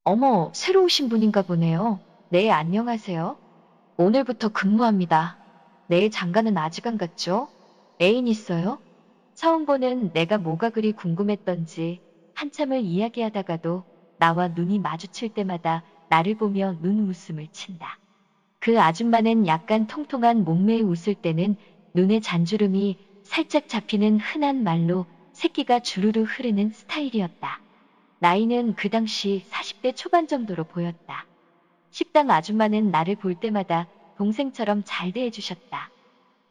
어머, 새로 오신 분인가 보네요. 네, 안녕하세요. 오늘부터 근무합니다. 네, 장가는 아직 안 갔죠? 애인 있어요? 처음 보는 내가 뭐가 그리 궁금했던지 한참을 이야기하다가도 나와 눈이 마주칠 때마다 나를 보며 눈웃음을 친다. 그 아줌마는 약간 통통한 몸매에 웃을 때는 눈에 잔주름이 살짝 잡히는 흔한 말로 새끼가 주르르 흐르는 스타일이었다. 나이는 그 당시 40대 초반 정도로 보였다. 식당 아줌마는 나를 볼 때마다 동생처럼 잘 대해주셨다.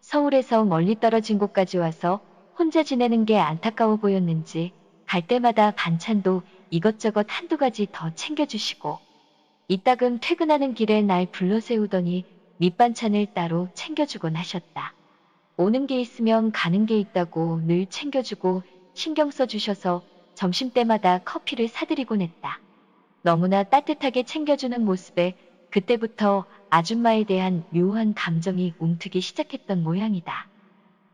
서울에서 멀리 떨어진 곳까지 와서 혼자 지내는 게 안타까워 보였는지 갈 때마다 반찬도 이것저것 한두 가지 더 챙겨주시고 이따금 퇴근하는 길에 날 불러 세우더니 밑반찬을 따로 챙겨주곤 하셨다. 오는 게 있으면 가는 게 있다고 늘 챙겨주고 신경 써주셔서 점심때마다 커피를 사드리곤 했다. 너무나 따뜻하게 챙겨주는 모습에 그때부터 아줌마에 대한 묘한 감정이 움트기 시작했던 모양이다.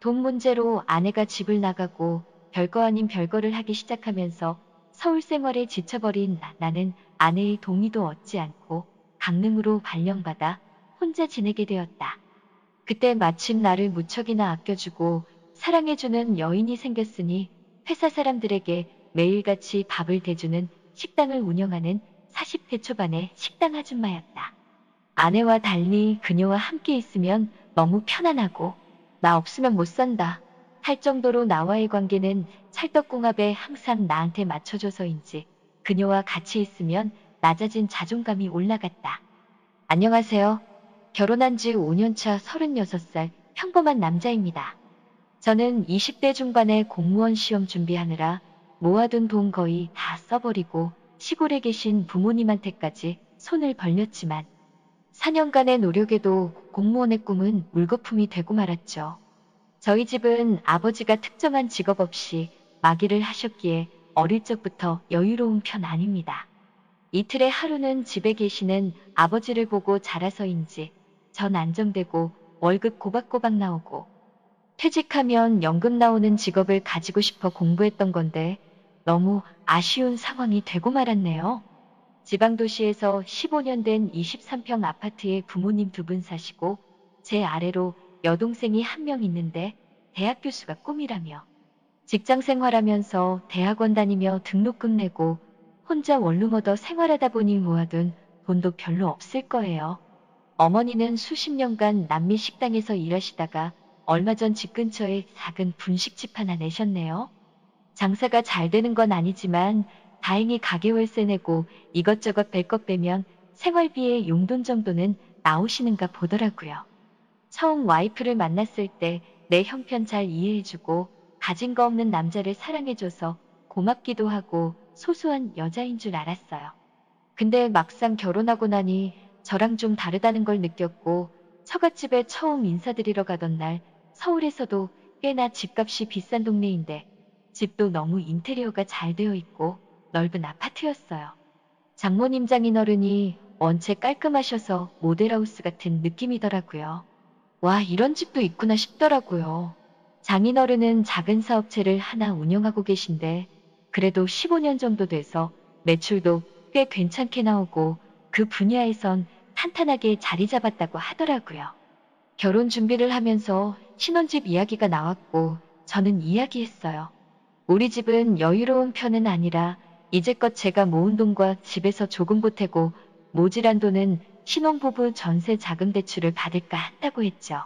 돈 문제로 아내가 집을 나가고 별거 아닌 별거를 하기 시작하면서 서울 생활에 지쳐버린 나는 아내의 동의도 얻지 않고 강릉으로 발령받아 혼자 지내게 되었다. 그때 마침 나를 무척이나 아껴주고 사랑해주는 여인이 생겼으니 회사 사람들에게 매일같이 밥을 대주는 식당을 운영하는 40대 초반의 식당 아줌마였다. 아내와 달리 그녀와 함께 있으면 너무 편안하고 나 없으면 못 산다 할 정도로 나와의 관계는 찰떡궁합에 항상 나한테 맞춰줘서인지 그녀와 같이 있으면 낮아진 자존감이 올라갔다. 안녕하세요. 결혼한 지 5년차 36살 평범한 남자입니다. 저는 20대 중반에 공무원 시험 준비하느라 모아둔 돈 거의 다 써버리고 시골에 계신 부모님한테까지 손을 벌렸지만 4년간의 노력에도 공무원의 꿈은 물거품이 되고 말았죠. 저희 집은 아버지가 특정한 직업 없이 마기를 하셨기에 어릴 적부터 여유로운 편 아닙니다. 이틀에 하루는 집에 계시는 아버지를 보고 자라서인지 전 안정되고 월급 꼬박꼬박 나오고 퇴직하면 연금 나오는 직업을 가지고 싶어 공부했던 건데 너무 아쉬운 상황이 되고 말았네요. 지방도시에서 15년 된 23평 아파트에 부모님 두 분 사시고 제 아래로 여동생이 한 명 있는데 대학 교수가 꿈이라며 직장 생활하면서 대학원 다니며 등록금 내고 혼자 원룸 얻어 생활하다 보니 모아둔 돈도 별로 없을 거예요. 어머니는 수십 년간 남미 식당에서 일하시다가 얼마 전 집 근처에 작은 분식집 하나 내셨네요. 장사가 잘 되는 건 아니지만 다행히 가게 월세 내고 이것저것 뺄 것 빼면 생활비에 용돈 정도는 나오시는가 보더라고요. 처음 와이프를 만났을 때 내 형편 잘 이해해주고 가진 거 없는 남자를 사랑해줘서 고맙기도 하고 소소한 여자인 줄 알았어요. 근데 막상 결혼하고 나니 저랑 좀 다르다는 걸 느꼈고 처갓집에 처음 인사드리러 가던 날 서울에서도 꽤나 집값이 비싼 동네인데 집도 너무 인테리어가 잘 되어 있고 넓은 아파트였어요. 장모님 장인어른이 원체 깔끔하셔서 모델하우스 같은 느낌이더라고요. 와, 이런 집도 있구나 싶더라고요. 장인어른은 작은 사업체를 하나 운영하고 계신데 그래도 15년 정도 돼서 매출도 꽤 괜찮게 나오고 그 분야에선 탄탄하게 자리 잡았다고 하더라고요. 결혼 준비를 하면서 신혼집 이야기가 나왔고 저는 이야기했어요. 우리 집은 여유로운 편은 아니라 이제껏 제가 모은 돈과 집에서 조금 보태고 모질한 돈은 신혼부부 전세 자금 대출을 받을까 한다고 했죠.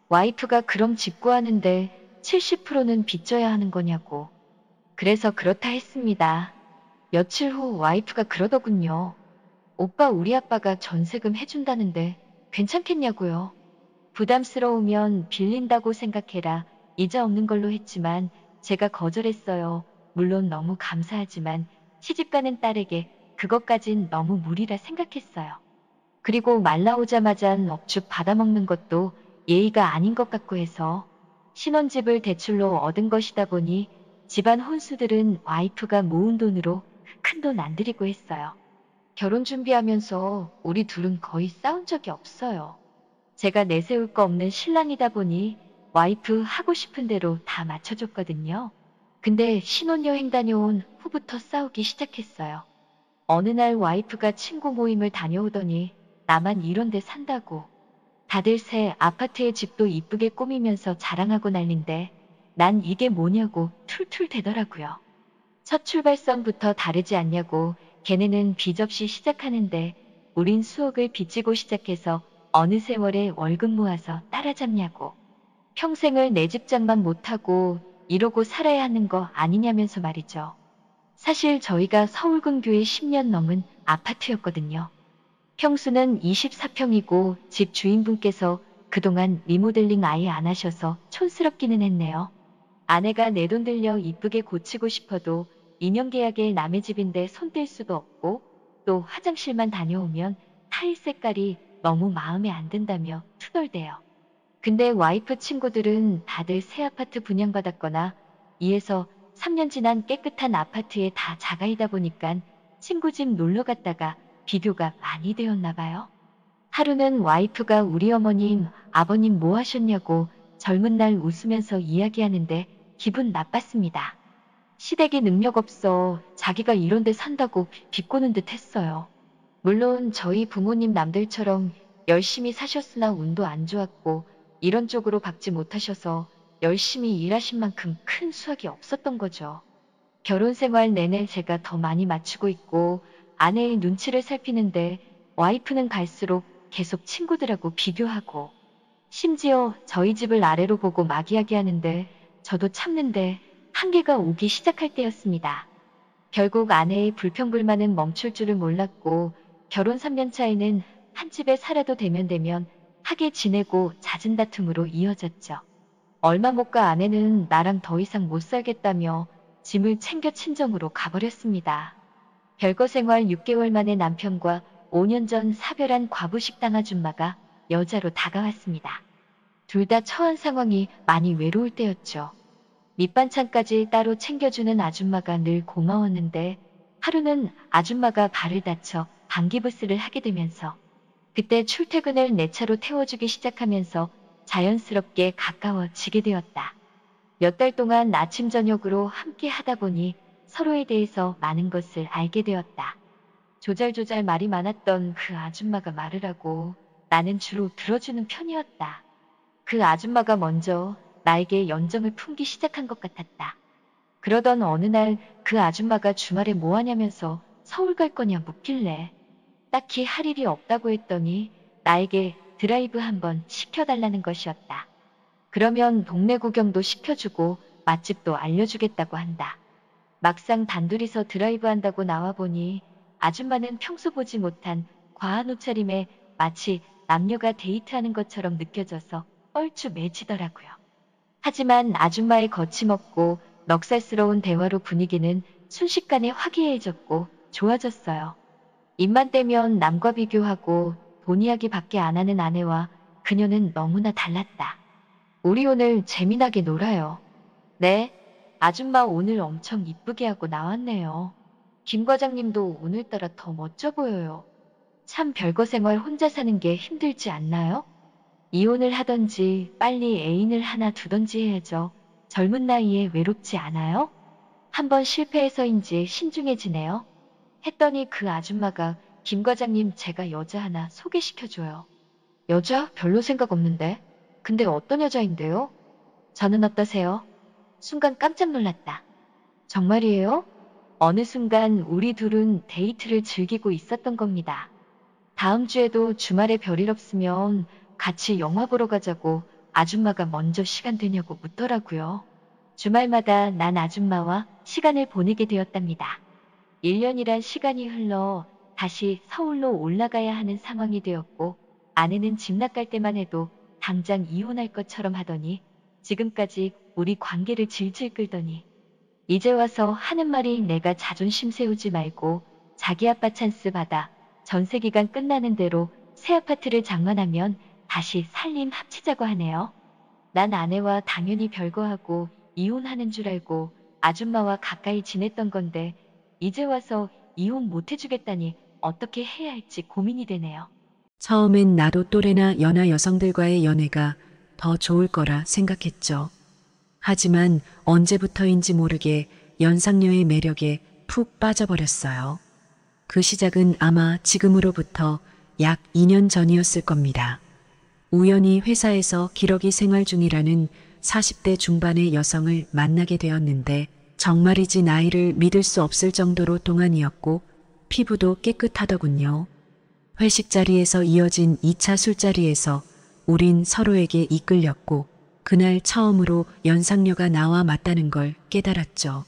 와이프가 그럼 집 구하는데 70%는 빚져야 하는 거냐고. 그래서 그렇다 했습니다. 며칠 후 와이프가 그러더군요. 오빠 우리 아빠가 전세금 해준다는데 괜찮겠냐고요. 부담스러우면 빌린다고 생각해라. 이자 없는 걸로 했지만 제가 거절했어요. 물론 너무 감사하지만 시집가는 딸에게 그것까진 너무 무리라 생각했어요. 그리고 말 나오자마자 넙죽 받아먹는 것도 예의가 아닌 것 같고 해서 신혼집을 대출로 얻은 것이다 보니 집안 혼수들은 와이프가 모은 돈으로 큰 돈 안 들이고 했어요. 결혼 준비하면서 우리 둘은 거의 싸운 적이 없어요. 제가 내세울 거 없는 신랑이다 보니 와이프 하고 싶은 대로 다 맞춰줬거든요. 근데 신혼여행 다녀온 후부터 싸우기 시작했어요. 어느 날 와이프가 친구 모임을 다녀오더니 나만 이런 데 산다고. 다들 새 아파트에 집도 이쁘게 꾸미면서 자랑하고 난린데 난 이게 뭐냐고 툴툴 대더라고요. 첫 출발선부터 다르지 않냐고. 걔네는 빚 없이 시작하는데 우린 수억을 빚지고 시작해서 어느 세월에 월급 모아서 따라잡냐고. 평생을 내 집장만 못하고 이러고 살아야 하는 거 아니냐면서 말이죠. 사실 저희가 서울 근교에 10년 넘은 아파트였거든요. 평수는 24평이고 집 주인분께서 그동안 리모델링 아예 안 하셔서 촌스럽기는 했네요. 아내가 내 돈 들여 이쁘게 고치고 싶어도 2년 계약에 남의 집인데 손 뗄 수도 없고 또 화장실만 다녀오면 타일 색깔이 너무 마음에 안 든다며 투덜대요. 근데 와이프 친구들은 다들 새 아파트 분양받았거나 2에서 3년 지난 깨끗한 아파트에 다 자가이다 보니까 친구 집 놀러 갔다가 비교가 많이 되었나 봐요. 하루는 와이프가 우리 어머님, 아버님 뭐 하셨냐고 젊은 날 웃으면서 이야기하는데 기분 나빴습니다. 시댁이 능력 없어 자기가 이런 데 산다고 비꼬는 듯 했어요. 물론 저희 부모님 남들처럼 열심히 사셨으나 운도 안 좋았고 이런 쪽으로 박지 못하셔서 열심히 일하신 만큼 큰 수확이 없었던 거죠. 결혼 생활 내내 제가 더 많이 맞추고 있고 아내의 눈치를 살피는데 와이프는 갈수록 계속 친구들하고 비교하고 심지어 저희 집을 아래로 보고 막 이야기하는데 저도 참는데 한계가 오기 시작할 때였습니다. 결국 아내의 불평불만은 멈출 줄을 몰랐고 결혼 3년 차에는 한 집에 살아도 되면 하게 지내고 잦은 다툼으로 이어졌죠. 얼마 못 가 아내는 나랑 더 이상 못 살겠다며 짐을 챙겨 친정으로 가버렸습니다. 별거 생활 6개월 만에 남편과 5년 전 사별한 과부 식당 아줌마가 여자로 다가왔습니다. 둘 다 처한 상황이 많이 외로울 때였죠. 밑반찬까지 따로 챙겨주는 아줌마가 늘 고마웠는데 하루는 아줌마가 발을 다쳐 방기부스를 하게 되면서 그때 출퇴근을 내 차로 태워주기 시작하면서 자연스럽게 가까워지게 되었다. 몇 달 동안 아침 저녁으로 함께 하다 보니 서로에 대해서 많은 것을 알게 되었다. 조잘조잘 말이 많았던 그 아줌마가 말을 하고 나는 주로 들어주는 편이었다. 그 아줌마가 먼저 나에게 연정을 품기 시작한 것 같았다. 그러던 어느 날 그 아줌마가 주말에 뭐 하냐면서 서울 갈 거냐 묻길래 딱히 할 일이 없다고 했더니 나에게 드라이브 한번 시켜달라는 것이었다. 그러면 동네 구경도 시켜주고 맛집도 알려주겠다고 한다. 막상 단둘이서 드라이브 한다고 나와보니 아줌마는 평소 보지 못한 과한 옷차림에 마치 남녀가 데이트하는 것처럼 느껴져서 뻘쭘 매지더라고요. 하지만 아줌마의 거침없고 넉살스러운 대화로 분위기는 순식간에 화기애애해졌고 좋아졌어요. 입만 떼면 남과 비교하고 돈 이야기밖에 안 하는 아내와 그녀는 너무나 달랐다. 우리 오늘 재미나게 놀아요. 네, 아줌마 오늘 엄청 이쁘게 하고 나왔네요. 김 과장님도 오늘따라 더 멋져 보여요. 참 별거 생활 혼자 사는 게 힘들지 않나요? 이혼을 하던지 빨리 애인을 하나 두던지 해야죠. 젊은 나이에 외롭지 않아요? 한번 실패해서인지 신중해지네요. 했더니 그 아줌마가 김 과장님 제가 여자 하나 소개시켜줘요. 여자? 별로 생각 없는데. 근데 어떤 여자인데요? 저는 어떠세요? 순간 깜짝 놀랐다. 정말이에요? 어느 순간 우리 둘은 데이트를 즐기고 있었던 겁니다. 다음 주에도 주말에 별일 없으면 같이 영화 보러 가자고 아줌마가 먼저 시간 되냐고 묻더라고요. 주말마다 난 아줌마와 시간을 보내게 되었답니다. 1년이란 시간이 흘러 다시 서울로 올라가야 하는 상황이 되었고 아내는 집 나갈 때만 해도 당장 이혼할 것처럼 하더니 지금까지 우리 관계를 질질 끌더니 이제 와서 하는 말이 내가 자존심 세우지 말고 자기 아빠 찬스 받아 전세 기간 끝나는 대로 새 아파트를 장만하면 다시 살림 합치자고 하네요. 난 아내와 당연히 별거하고 이혼하는 줄 알고 아줌마와 가까이 지냈던 건데 이제 와서 이혼 못 해주겠다니 어떻게 해야 할지 고민이 되네요. 처음엔 나도 또래나 연하 여성들과의 연애가 더 좋을 거라 생각했죠. 하지만 언제부터인지 모르게 연상녀의 매력에 푹 빠져버렸어요. 그 시작은 아마 지금으로부터 약 2년 전이었을 겁니다. 우연히 회사에서 기러기 생활 중이라는 40대 중반의 여성을 만나게 되었는데 정말이지 나이를 믿을 수 없을 정도로 동안이었고 피부도 깨끗하더군요. 회식 자리에서 이어진 2차 술자리에서 우린 서로에게 이끌렸고 그날 처음으로 연상녀가 나와 맞다는 걸 깨달았죠.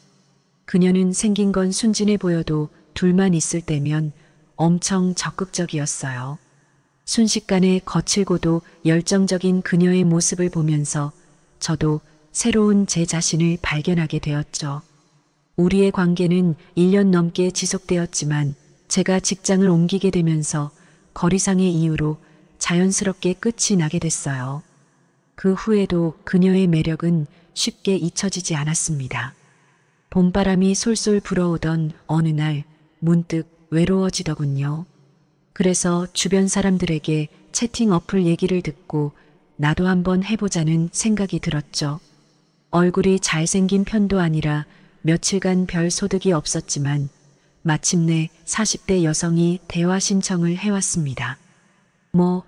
그녀는 생긴 건 순진해 보여도 둘만 있을 때면 엄청 적극적이었어요. 순식간에 거칠고도 열정적인 그녀의 모습을 보면서 저도 새로운 제 자신을 발견하게 되었죠. 우리의 관계는 1년 넘게 지속되었지만 제가 직장을 옮기게 되면서 거리상의 이유로 자연스럽게 끝이 나게 됐어요. 그 후에도 그녀의 매력은 쉽게 잊혀지지 않았습니다. 봄바람이 솔솔 불어오던 어느 날 문득 외로워지더군요. 그래서 주변 사람들에게 채팅 어플 얘기를 듣고 나도 한번 해보자는 생각이 들었죠. 얼굴이 잘생긴 편도 아니라 며칠간 별 소득이 없었지만 마침내 40대 여성이 대화 신청을 해왔습니다.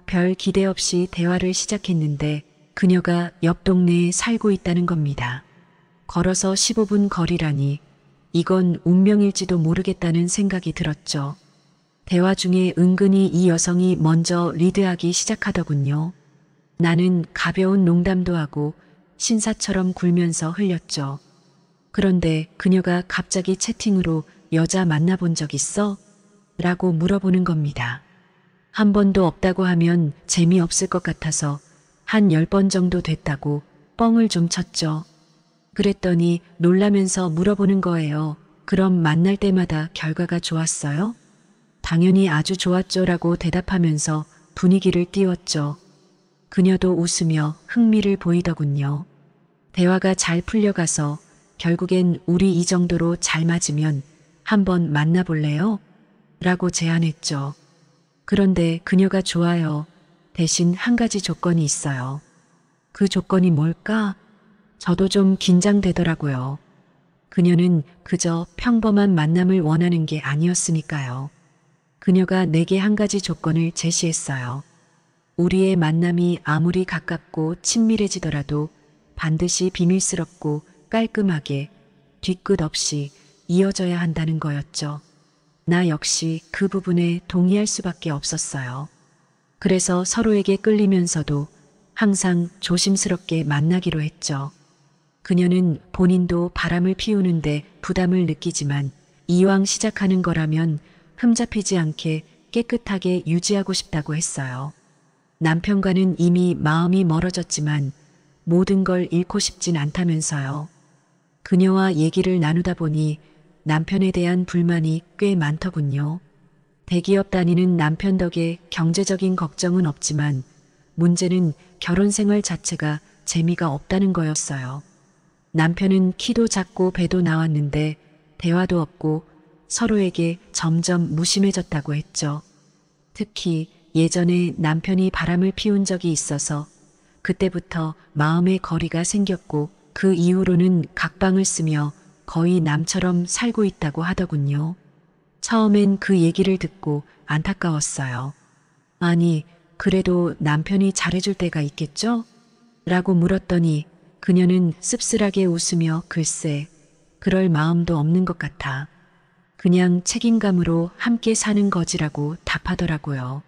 별 기대 없이 대화를 시작했는데 그녀가 옆 동네에 살고 있다는 겁니다. 걸어서 15분 거리라니 이건 운명일지도 모르겠다는 생각이 들었죠. 대화 중에 은근히 이 여성이 먼저 리드하기 시작하더군요. 나는 가벼운 농담도 하고 신사처럼 굴면서 흘렸죠. 그런데 그녀가 갑자기 채팅으로 여자 만나본 적 있어? 라고 물어보는 겁니다. 한 번도 없다고 하면 재미없을 것 같아서 한 10번 정도 됐다고 뻥을 좀 쳤죠. 그랬더니 놀라면서 물어보는 거예요. 그럼 만날 때마다 결과가 좋았어요? 당연히 아주 좋았죠라고 대답하면서 분위기를 띄웠죠. 그녀도 웃으며 흥미를 보이더군요. 대화가 잘 풀려가서 결국엔 우리 이 정도로 잘 맞으면 한번 만나볼래요? 라고 제안했죠. 그런데 그녀가 좋아요. 대신 한 가지 조건이 있어요. 그 조건이 뭘까? 저도 좀 긴장되더라고요. 그녀는 그저 평범한 만남을 원하는 게 아니었으니까요. 그녀가 내게 한 가지 조건을 제시했어요. 우리의 만남이 아무리 가깝고 친밀해지더라도 반드시 비밀스럽고 깔끔하게 뒤끝 없이 이어져야 한다는 거였죠. 나 역시 그 부분에 동의할 수밖에 없었어요. 그래서 서로에게 끌리면서도 항상 조심스럽게 만나기로 했죠. 그녀는 본인도 바람을 피우는데 부담을 느끼지만 이왕 시작하는 거라면 흠잡히지 않게 깨끗하게 유지하고 싶다고 했어요. 남편과는 이미 마음이 멀어졌지만 모든 걸 잃고 싶진 않다면서요. 그녀와 얘기를 나누다 보니 남편에 대한 불만이 꽤 많더군요. 대기업 다니는 남편 덕에 경제적인 걱정은 없지만 문제는 결혼 생활 자체가 재미가 없다는 거였어요. 남편은 키도 작고 배도 나왔는데 대화도 없고 서로에게 점점 무심해졌다고 했죠. 특히 예전에 남편이 바람을 피운 적이 있어서 그때부터 마음의 거리가 생겼고 그 이후로는 각방을 쓰며 거의 남처럼 살고 있다고 하더군요. 처음엔 그 얘기를 듣고 안타까웠어요. 아니, 그래도 남편이 잘해줄 때가 있겠죠? 라고 물었더니 그녀는 씁쓸하게 웃으며 글쎄, 그럴 마음도 없는 것 같아. 그냥 책임감으로 함께 사는 거지라고 답하더라고요.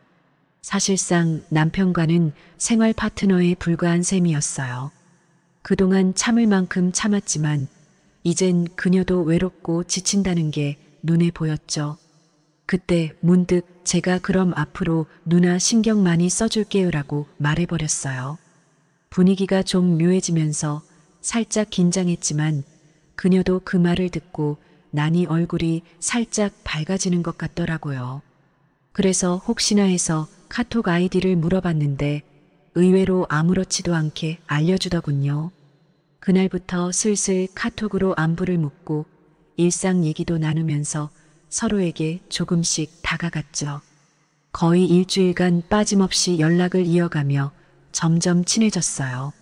사실상 남편과는 생활 파트너에 불과한 셈이었어요. 그동안 참을 만큼 참았지만 이젠 그녀도 외롭고 지친다는 게 눈에 보였죠. 그때 문득 제가 그럼 앞으로 누나 신경 많이 써줄게요라고 말해버렸어요. 분위기가 좀 묘해지면서 살짝 긴장했지만 그녀도 그 말을 듣고 나니 얼굴이 살짝 밝아지는 것 같더라고요. 그래서 혹시나 해서 카톡 아이디를 물어봤는데 의외로 아무렇지도 않게 알려주더군요. 그날부터 슬슬 카톡으로 안부를 묻고 일상 얘기도 나누면서 서로에게 조금씩 다가갔죠. 거의 일주일간 빠짐없이 연락을 이어가며 점점 친해졌어요.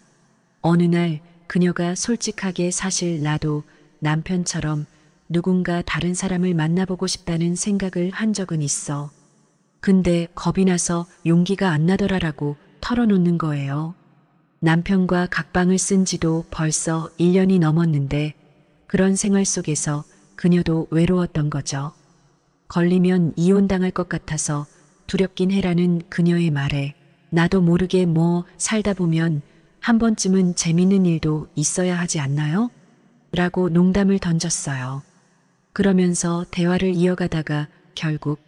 어느 날 그녀가 솔직하게 사실 나도 남편처럼 누군가 다른 사람을 만나보고 싶다는 생각을 한 적은 있어. 근데 겁이 나서 용기가 안 나더라라고 털어놓는 거예요. 남편과 각방을 쓴 지도 벌써 1년이 넘었는데 그런 생활 속에서 그녀도 외로웠던 거죠. 걸리면 이혼당할 것 같아서 두렵긴 해라는 그녀의 말에 나도 모르게 뭐 살다 보면 한 번쯤은 재밌는 일도 있어야 하지 않나요? 라고 농담을 던졌어요. 그러면서 대화를 이어가다가 결국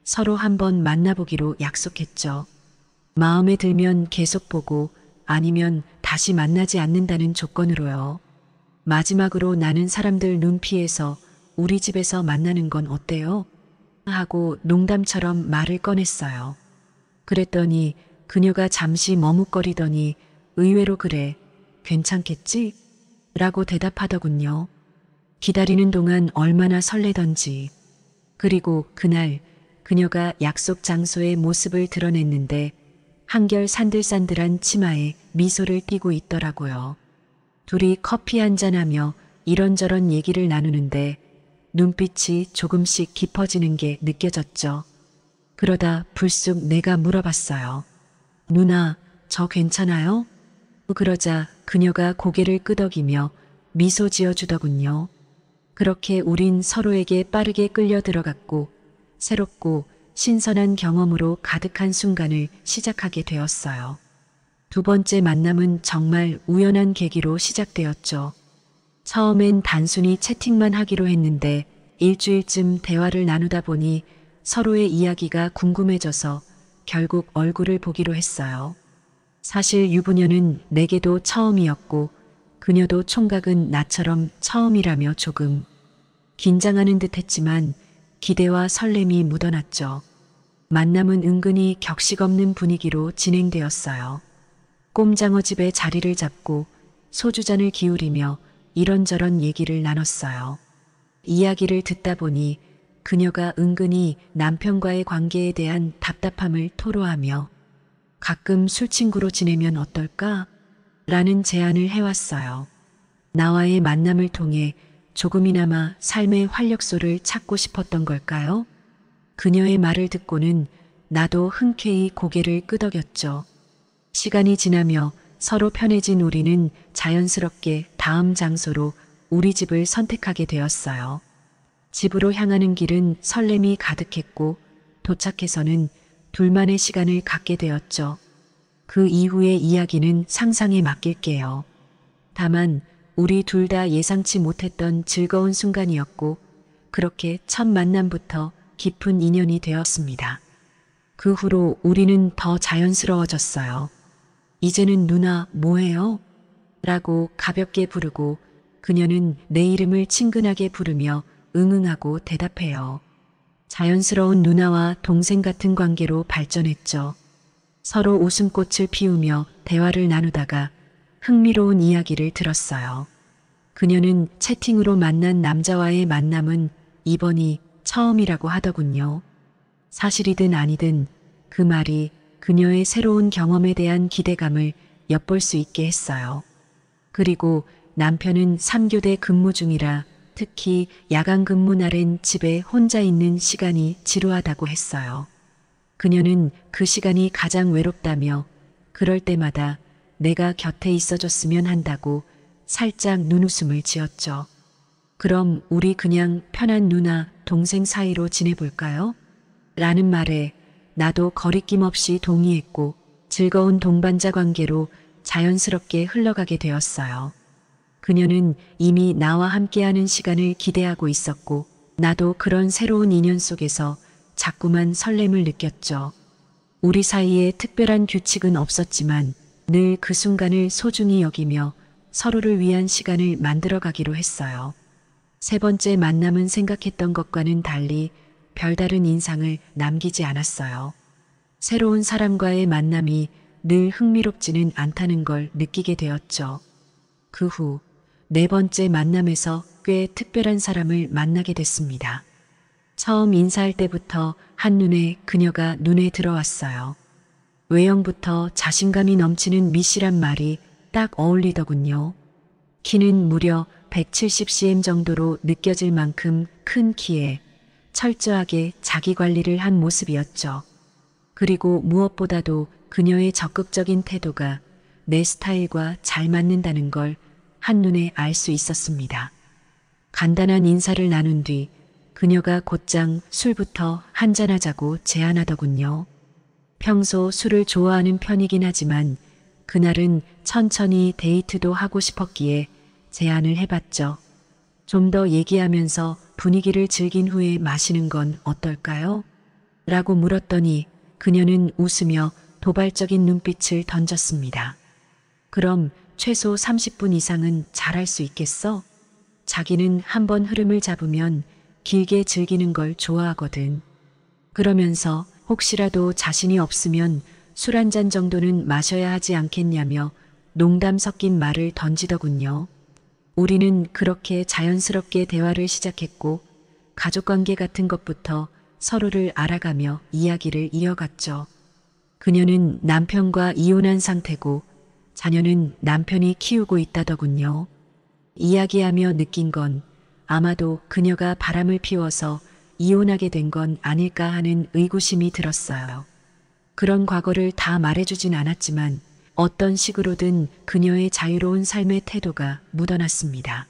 서로 한번 만나보기로 약속했죠. 마음에 들면 계속 보고 아니면 다시 만나지 않는다는 조건으로요. 마지막으로 나는 사람들 눈 피해서 우리 집에서 만나는 건 어때요? 하고 농담처럼 말을 꺼냈어요. 그랬더니 그녀가 잠시 머뭇거리더니 의외로 그래, 괜찮겠지? 라고 대답하더군요. 기다리는 동안 얼마나 설레던지. 그리고 그날 그녀가 약속 장소의 모습을 드러냈는데 한결 산들산들한 치마에 미소를 띠고 있더라고요. 둘이 커피 한잔하며 이런저런 얘기를 나누는데 눈빛이 조금씩 깊어지는 게 느껴졌죠. 그러다 불쑥 내가 물어봤어요. 누나, 저 괜찮아요? 그러자 그녀가 고개를 끄덕이며 미소 지어주더군요. 그렇게 우린 서로에게 빠르게 끌려 들어갔고 새롭고 신선한 경험으로 가득한 순간을 시작하게 되었어요. 두 번째 만남은 정말 우연한 계기로 시작되었죠. 처음엔 단순히 채팅만 하기로 했는데 일주일쯤 대화를 나누다 보니 서로의 이야기가 궁금해져서 결국 얼굴을 보기로 했어요. 사실 유부녀는 내게도 처음이었고 그녀도 총각은 나처럼 처음이라며 조금 긴장하는 듯 했지만 기대와 설렘이 묻어났죠. 만남은 은근히 격식 없는 분위기로 진행되었어요. 꼼장어 집에 자리를 잡고 소주잔을 기울이며 이런저런 얘기를 나눴어요. 이야기를 듣다 보니 그녀가 은근히 남편과의 관계에 대한 답답함을 토로하며 가끔 술친구로 지내면 어떨까? 라는 제안을 해왔어요. 나와의 만남을 통해 조금이나마 삶의 활력소를 찾고 싶었던 걸까요? 그녀의 말을 듣고는 나도 흔쾌히 고개를 끄덕였죠. 시간이 지나며 서로 편해진 우리는 자연스럽게 다음 장소로 우리 집을 선택하게 되었어요. 집으로 향하는 길은 설렘이 가득했고 도착해서는 둘만의 시간을 갖게 되었죠. 그 이후의 이야기는 상상에 맡길게요. 다만 우리 둘 다 예상치 못했던 즐거운 순간이었고 그렇게 첫 만남부터 깊은 인연이 되었습니다. 그 후로 우리는 더 자연스러워졌어요. 이제는 누나 뭐해요? 라고 가볍게 부르고 그녀는 내 이름을 친근하게 부르며 응응하고 대답해요. 자연스러운 누나와 동생 같은 관계로 발전했죠. 서로 웃음꽃을 피우며 대화를 나누다가 흥미로운 이야기를 들었어요. 그녀는 채팅으로 만난 남자와의 만남은 이번이 처음이라고 하더군요. 사실이든 아니든 그 말이 그녀의 새로운 경험에 대한 기대감을 엿볼 수 있게 했어요. 그리고 남편은 3교대 근무 중이라 특히 야간 근무 날엔 집에 혼자 있는 시간이 지루하다고 했어요. 그녀는 그 시간이 가장 외롭다며 그럴 때마다 내가 곁에 있어줬으면 한다고 살짝 눈웃음을 지었죠. 그럼 우리 그냥 편한 누나, 동생 사이로 지내볼까요? 라는 말에 나도 거리낌 없이 동의했고 즐거운 동반자 관계로 자연스럽게 흘러가게 되었어요. 그녀는 이미 나와 함께하는 시간을 기대하고 있었고 나도 그런 새로운 인연 속에서 자꾸만 설렘을 느꼈죠. 우리 사이에 특별한 규칙은 없었지만 늘 그 순간을 소중히 여기며 서로를 위한 시간을 만들어가기로 했어요. 세 번째 만남은 생각했던 것과는 달리 별다른 인상을 남기지 않았어요. 새로운 사람과의 만남이 늘 흥미롭지는 않다는 걸 느끼게 되었죠. 그 후 네 번째 만남에서 꽤 특별한 사람을 만나게 됐습니다. 처음 인사할 때부터 한눈에 그녀가 눈에 들어왔어요. 외형부터 자신감이 넘치는 미씨란 말이 딱 어울리더군요. 키는 무려 170cm 정도로 느껴질 만큼 큰 키에 철저하게 자기 관리를 한 모습이었죠. 그리고 무엇보다도 그녀의 적극적인 태도가 내 스타일과 잘 맞는다는 걸 한눈에 알 수 있었습니다. 간단한 인사를 나눈 뒤 그녀가 곧장 술부터 한잔하자고 제안하더군요. 평소 술을 좋아하는 편이긴 하지만 그날은 천천히 데이트도 하고 싶었기에 제안을 해봤죠. 좀 더 얘기하면서 분위기를 즐긴 후에 마시는 건 어떨까요? 라고 물었더니 그녀는 웃으며 도발적인 눈빛을 던졌습니다. 그럼 최소 30분 이상은 잘할 수 있겠어? 자기는 한번 흐름을 잡으면 길게 즐기는 걸 좋아하거든. 그러면서 혹시라도 자신이 없으면 술 한 잔 정도는 마셔야 하지 않겠냐며 농담 섞인 말을 던지더군요. 우리는 그렇게 자연스럽게 대화를 시작했고 가족관계 같은 것부터 서로를 알아가며 이야기를 이어갔죠. 그녀는 남편과 이혼한 상태고 자녀는 남편이 키우고 있다더군요. 이야기하며 느낀 건 아마도 그녀가 바람을 피워서 이혼하게 된 건 아닐까 하는 의구심이 들었어요. 그런 과거를 다 말해주진 않았지만 어떤 식으로든 그녀의 자유로운 삶의 태도가 묻어났습니다.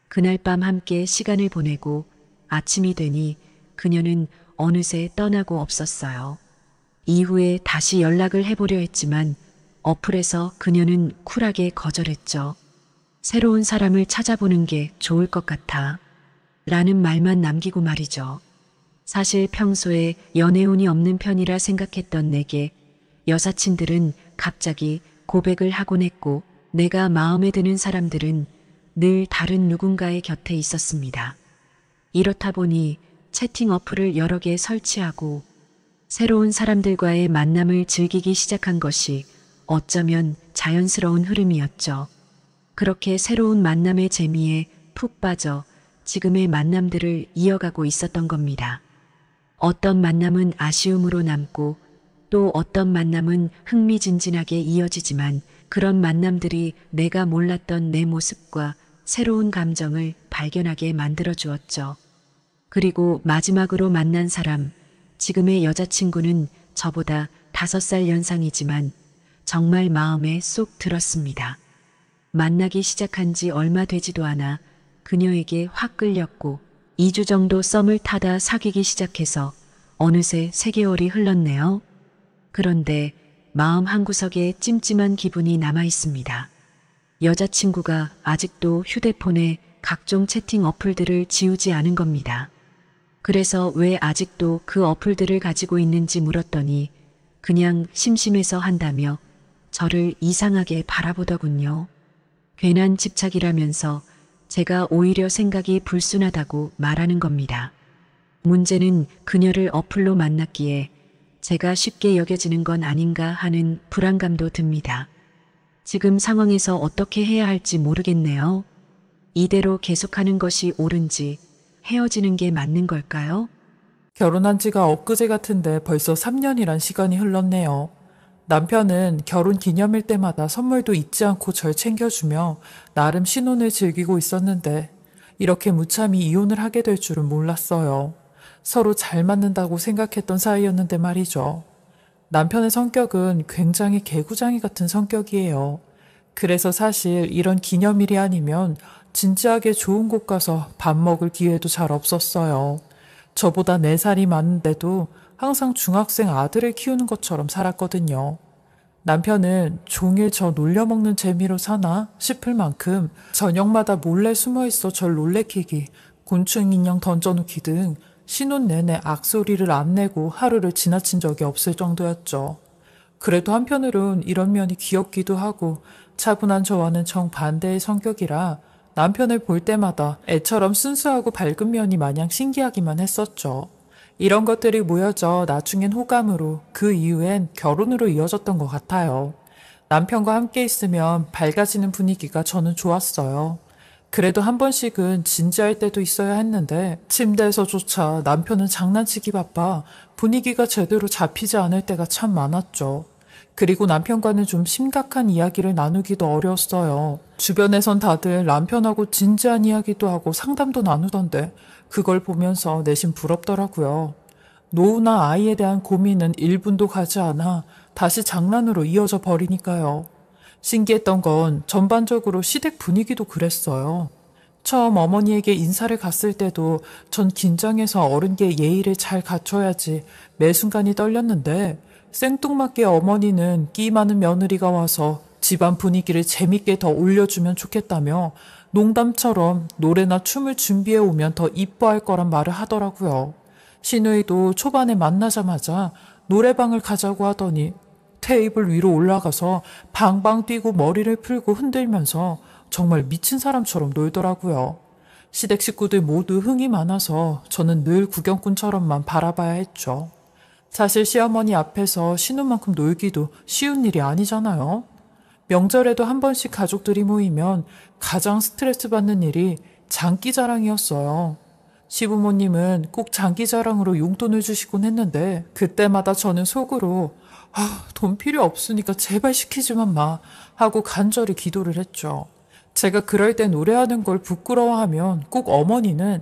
그날 밤 함께 시간을 보내고 아침이 되니 그녀는 어느새 떠나고 없었어요. 이후에 다시 연락을 해보려 했지만 어플에서 그녀는 쿨하게 거절했죠. 새로운 사람을 찾아보는 게 좋을 것 같아. 라는 말만 남기고 말이죠. 사실 평소에 연애운이 없는 편이라 생각했던 내게 여사친들은 갑자기 고백을 하곤 했고 내가 마음에 드는 사람들은 늘 다른 누군가의 곁에 있었습니다. 이렇다 보니 채팅 어플을 여러 개 설치하고 새로운 사람들과의 만남을 즐기기 시작한 것이 어쩌면 자연스러운 흐름이었죠. 그렇게 새로운 만남의 재미에 푹 빠져 지금의 만남들을 이어가고 있었던 겁니다. 어떤 만남은 아쉬움으로 남고 또 어떤 만남은 흥미진진하게 이어지지만 그런 만남들이 내가 몰랐던 내 모습과 새로운 감정을 발견하게 만들어 주었죠. 그리고 마지막으로 만난 사람, 지금의 여자친구는 저보다 5살 연상이지만 정말 마음에 쏙 들었습니다. 만나기 시작한 지 얼마 되지도 않아 그녀에게 확 끌렸고 2주 정도 썸을 타다 사귀기 시작해서 어느새 3개월이 흘렀네요. 그런데 마음 한구석에 찜찜한 기분이 남아 있습니다. 여자친구가 아직도 휴대폰에 각종 채팅 어플들을 지우지 않은 겁니다. 그래서 왜 아직도 그 어플들을 가지고 있는지 물었더니 그냥 심심해서 한다며 저를 이상하게 바라보더군요. 괜한 집착이라면서 제가 오히려 생각이 불순하다고 말하는 겁니다. 문제는 그녀를 어플로 만났기에 제가 쉽게 여겨지는 건 아닌가 하는 불안감도 듭니다. 지금 상황에서 어떻게 해야 할지 모르겠네요. 이대로 계속하는 것이 옳은지 헤어지는 게 맞는 걸까요? 결혼한 지가 엊그제 같은데 벌써 3년이란 시간이 흘렀네요. 남편은 결혼 기념일 때마다 선물도 잊지 않고 절 챙겨주며 나름 신혼을 즐기고 있었는데 이렇게 무참히 이혼을 하게 될 줄은 몰랐어요. 서로 잘 맞는다고 생각했던 사이였는데 말이죠. 남편의 성격은 굉장히 개구장이 같은 성격이에요. 그래서 사실 이런 기념일이 아니면 진지하게 좋은 곳 가서 밥 먹을 기회도 잘 없었어요. 저보다 4살이 많은데도 항상 중학생 아들을 키우는 것처럼 살았거든요. 남편은 종일 저 놀려먹는 재미로 사나 싶을 만큼 저녁마다 몰래 숨어있어 절 놀래키기, 곤충 인형 던져놓기 등 신혼 내내 악소리를 안 내고 하루를 지나친 적이 없을 정도였죠. 그래도 한편으론 이런 면이 귀엽기도 하고 차분한 저와는 정반대의 성격이라 남편을 볼 때마다 애처럼 순수하고 밝은 면이 마냥 신기하기만 했었죠. 이런 것들이 모여져 나중엔 호감으로 그 이후엔 결혼으로 이어졌던 것 같아요. 남편과 함께 있으면 밝아지는 분위기가 저는 좋았어요. 그래도 한 번씩은 진지할 때도 있어야 했는데 침대에서조차 남편은 장난치기 바빠 분위기가 제대로 잡히지 않을 때가 참 많았죠. 그리고 남편과는 좀 심각한 이야기를 나누기도 어려웠어요. 주변에선 다들 남편하고 진지한 이야기도 하고 상담도 나누던데 그걸 보면서 내심 부럽더라고요. 노후나 아이에 대한 고민은 1분도 가지 않아 다시 장난으로 이어져 버리니까요. 신기했던 건 전반적으로 시댁 분위기도 그랬어요. 처음 어머니에게 인사를 갔을 때도 전 긴장해서 어른께 예의를 잘 갖춰야지 매 순간이 떨렸는데 생뚱맞게 어머니는 끼 많은 며느리가 와서 집안 분위기를 재밌게 더 올려주면 좋겠다며 농담처럼 노래나 춤을 준비해 오면 더 이뻐할 거란 말을 하더라고요. 시누이도 초반에 만나자마자 노래방을 가자고 하더니 테이블 위로 올라가서 방방 뛰고 머리를 풀고 흔들면서 정말 미친 사람처럼 놀더라고요. 시댁 식구들 모두 흥이 많아서 저는 늘 구경꾼처럼만 바라봐야 했죠. 사실 시어머니 앞에서 신혼만큼 놀기도 쉬운 일이 아니잖아요. 명절에도 한 번씩 가족들이 모이면 가장 스트레스 받는 일이 장기자랑이었어요. 시부모님은 꼭 장기자랑으로 용돈을 주시곤 했는데 그때마다 저는 속으로 돈 필요 없으니까 제발 시키지만 마 하고 간절히 기도를 했죠. 제가 그럴 때 노래하는 걸 부끄러워하면 꼭 어머니는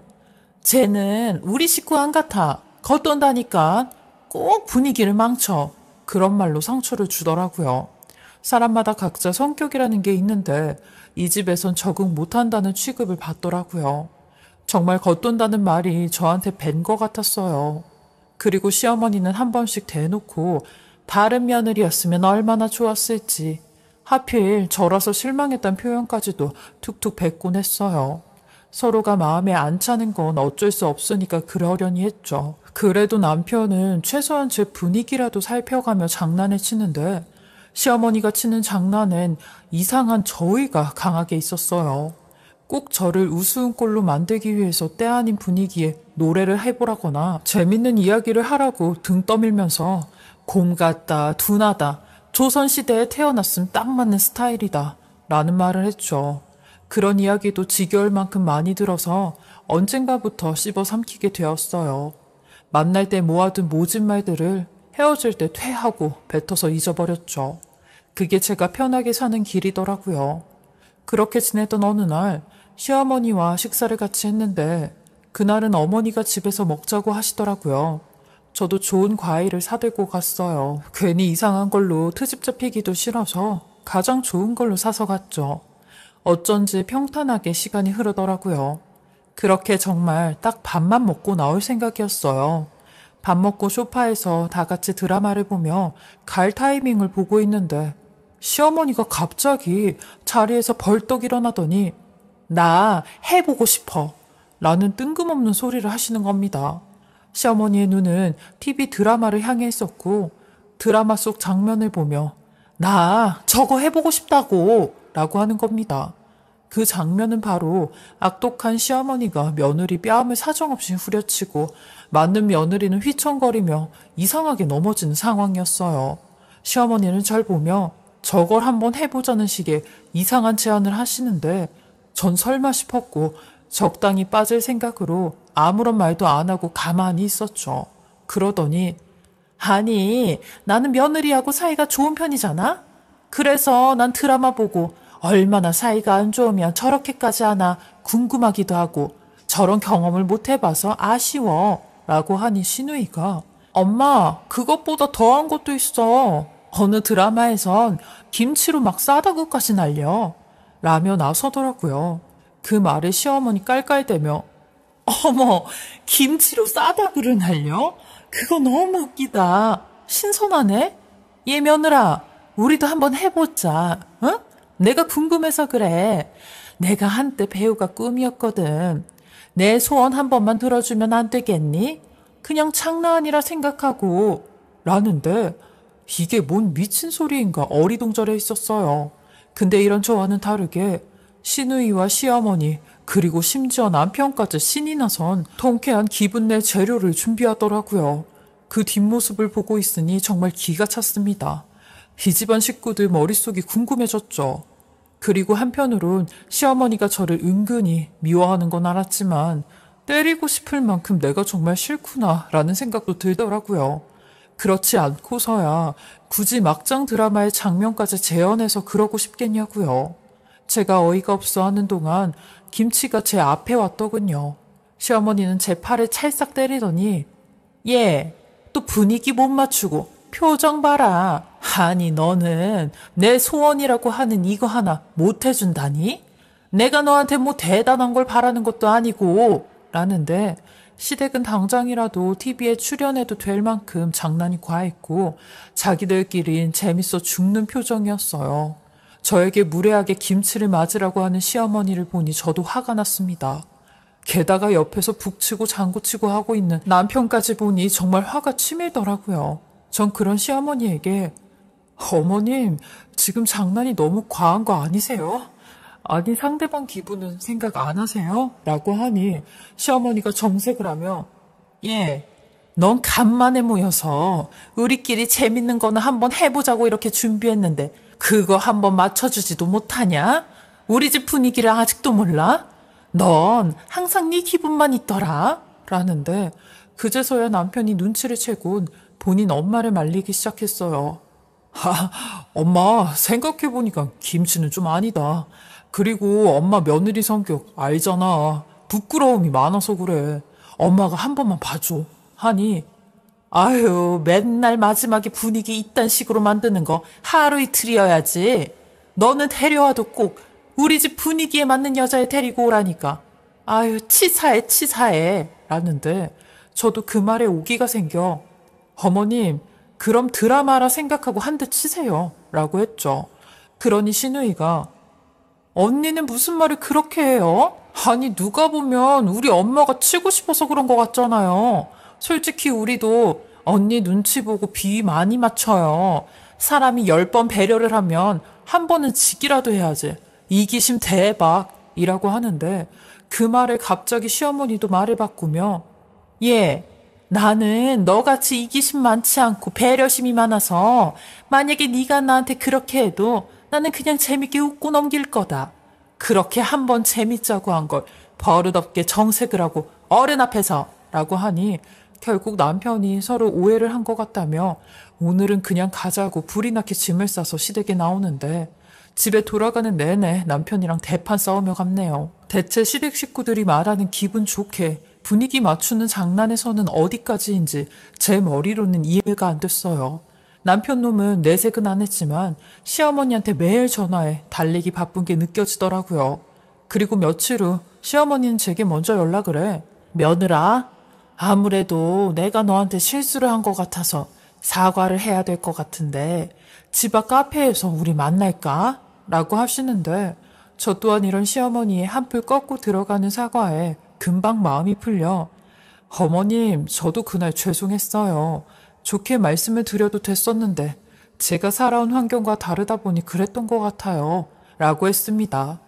쟤는 우리 식구 안 같아. 겉돈다니까 꼭 분위기를 망쳐. 그런 말로 상처를 주더라고요. 사람마다 각자 성격이라는 게 있는데 이 집에선 적응 못한다는 취급을 받더라고요. 정말 겉돈다는 말이 저한테 밴 것 같았어요. 그리고 시어머니는 한 번씩 대놓고 다른 며느리였으면 얼마나 좋았을지 하필 저라서 실망했단 표현까지도 툭툭 뱉곤 했어요. 서로가 마음에 안 차는 건 어쩔 수 없으니까 그러려니 했죠. 그래도 남편은 최소한 제 분위기라도 살펴가며 장난을 치는데 시어머니가 치는 장난엔 이상한 저의가 강하게 있었어요. 꼭 저를 우스운 꼴로 만들기 위해서 때 아닌 분위기에 노래를 해보라거나 재밌는 이야기를 하라고 등 떠밀면서 곰 같다, 둔하다, 조선시대에 태어났음 딱 맞는 스타일이다 라는 말을 했죠. 그런 이야기도 지겨울 만큼 많이 들어서 언젠가부터 씹어 삼키게 되었어요. 만날 때 모아둔 모진 말들을 헤어질 때 퇴하고 뱉어서 잊어버렸죠. 그게 제가 편하게 사는 길이더라고요. 그렇게 지내던 어느 날 시어머니와 식사를 같이 했는데 그날은 어머니가 집에서 먹자고 하시더라고요. 저도 좋은 과일을 사들고 갔어요. 괜히 이상한 걸로 트집 잡히기도 싫어서 가장 좋은 걸로 사서 갔죠. 어쩐지 평탄하게 시간이 흐르더라고요. 그렇게 정말 딱 밥만 먹고 나올 생각이었어요. 밥 먹고 소파에서 다 같이 드라마를 보며 갈 타이밍을 보고 있는데 시어머니가 갑자기 자리에서 벌떡 일어나더니 나 해보고 싶어 라는 뜬금없는 소리를 하시는 겁니다. 시어머니의 눈은 TV 드라마를 향해 있었고 드라마 속 장면을 보며 나 저거 해보고 싶다고 라고 하는 겁니다. 그 장면은 바로 악독한 시어머니가 며느리 뺨을 사정없이 후려치고 맞는 며느리는 휘청거리며 이상하게 넘어지는 상황이었어요. 시어머니는 절 보며 저걸 한번 해보자는 식의 이상한 제안을 하시는데 전 설마 싶었고 적당히 빠질 생각으로 아무런 말도 안 하고 가만히 있었죠. 그러더니 아니 나는 며느리하고 사이가 좋은 편이잖아? 그래서 난 드라마 보고 얼마나 사이가 안 좋으면 저렇게까지 하나 궁금하기도 하고 저런 경험을 못 해봐서 아쉬워 라고 하니 시누이가 엄마 그것보다 더한 것도 있어. 어느 드라마에선 김치로 막 싸다구까지 날려 라며 나서더라고요. 그 말에 시어머니 깔깔대며 어머 김치로 싸다구를 날려? 그거 너무 웃기다. 신선하네? 얘 며느라 우리도 한번 해보자. 응? 내가 궁금해서 그래. 내가 한때 배우가 꿈이었거든. 내 소원 한 번만 들어주면 안 되겠니? 그냥 장난이라 생각하고 라는데 이게 뭔 미친 소리인가 어리둥절해 있었어요. 근데 이런 저와는 다르게 시누이와 시어머니 그리고 심지어 남편까지 신이 나선 통쾌한 기분 내 재료를 준비하더라고요. 그 뒷모습을 보고 있으니 정말 기가 찼습니다. 이 집안 식구들 머릿속이 궁금해졌죠. 그리고 한편으론 시어머니가 저를 은근히 미워하는 건 알았지만 때리고 싶을 만큼 내가 정말 싫구나 라는 생각도 들더라고요. 그렇지 않고서야 굳이 막장 드라마의 장면까지 재현해서 그러고 싶겠냐고요. 제가 어이가 없어 하는 동안 김치가 제 앞에 왔더군요. 시어머니는 제 팔을 찰싹 때리더니 얘, 또 분위기 못 맞추고 표정 봐라. 아니 너는 내 소원이라고 하는 이거 하나 못 해준다니? 내가 너한테 뭐 대단한 걸 바라는 것도 아니고 라는데 시댁은 당장이라도 TV에 출연해도 될 만큼 장난이 과했고 자기들끼린 재밌어 죽는 표정이었어요. 저에게 무례하게 김치를 맞으라고 하는 시어머니를 보니 저도 화가 났습니다. 게다가 옆에서 북치고 장구치고 하고 있는 남편까지 보니 정말 화가 치밀더라고요. 전 그런 시어머니에게 어머님, 지금 장난이 너무 과한 거 아니세요? 아니 상대방 기분은 생각 안 하세요? 라고 하니 시어머니가 정색을 하며 예, 넌 간만에 모여서 우리끼리 재밌는 거는 한번 해보자고 이렇게 준비했는데 그거 한번 맞춰주지도 못하냐? 우리 집 분위기를 아직도 몰라? 넌 항상 네 기분만 있더라 라는데 그제서야 남편이 눈치를 채곤 본인 엄마를 말리기 시작했어요. 엄마 생각해보니까 김치는 좀 아니다. 그리고 엄마 며느리 성격 알잖아. 부끄러움이 많아서 그래. 엄마가 한 번만 봐줘. 하니 아유 맨날 마지막에 분위기 이딴 식으로 만드는 거 하루 이틀이어야지. 너는 데려와도 꼭 우리 집 분위기에 맞는 여자애 데리고 오라니까. 아유 치사해 치사해 라는데 저도 그 말에 오기가 생겨 어머님 그럼 드라마라 생각하고 한 대 치세요 라고 했죠. 그러니 시누이가 언니는 무슨 말을 그렇게 해요? 아니 누가 보면 우리 엄마가 치고 싶어서 그런 것 같잖아요. 솔직히 우리도 언니 눈치 보고 비위 많이 맞춰요. 사람이 10번 배려를 하면 한 번은 지기라도 해야지. 이기심 대박 이라고 하는데 그 말에 갑자기 시어머니도 말을 바꾸며 예, 나는 너같이 이기심 많지 않고 배려심이 많아서 만약에 네가 나한테 그렇게 해도 나는 그냥 재밌게 웃고 넘길 거다. 그렇게 한번 재밌자고 한 걸 버릇없게 정색을 하고 어른 앞에서 라고 하니 결국 남편이 서로 오해를 한 것 같다며 오늘은 그냥 가자고 불이 나게 짐을 싸서 시댁에 나오는데 집에 돌아가는 내내 남편이랑 대판 싸우며 갔네요. 대체 시댁 식구들이 말하는 기분 좋게 분위기 맞추는 장난에서는 어디까지인지 제 머리로는 이해가 안 됐어요. 남편 놈은 내색은 안 했지만 시어머니한테 매일 전화해 달리기 바쁜 게 느껴지더라고요. 그리고 며칠 후 시어머니는 제게 먼저 연락을 해. 며느라, 아무래도 내가 너한테 실수를 한 것 같아서 사과를 해야 될 것 같은데 집 앞 카페에서 우리 만날까? 라고 하시는데 저 또한 이런 시어머니의 한풀 꺾고 들어가는 사과에 금방 마음이 풀려 어머님, 저도 그날 죄송했어요. 좋게 말씀을 드려도 됐었는데 제가 살아온 환경과 다르다 보니 그랬던 것 같아요. 라고 했습니다.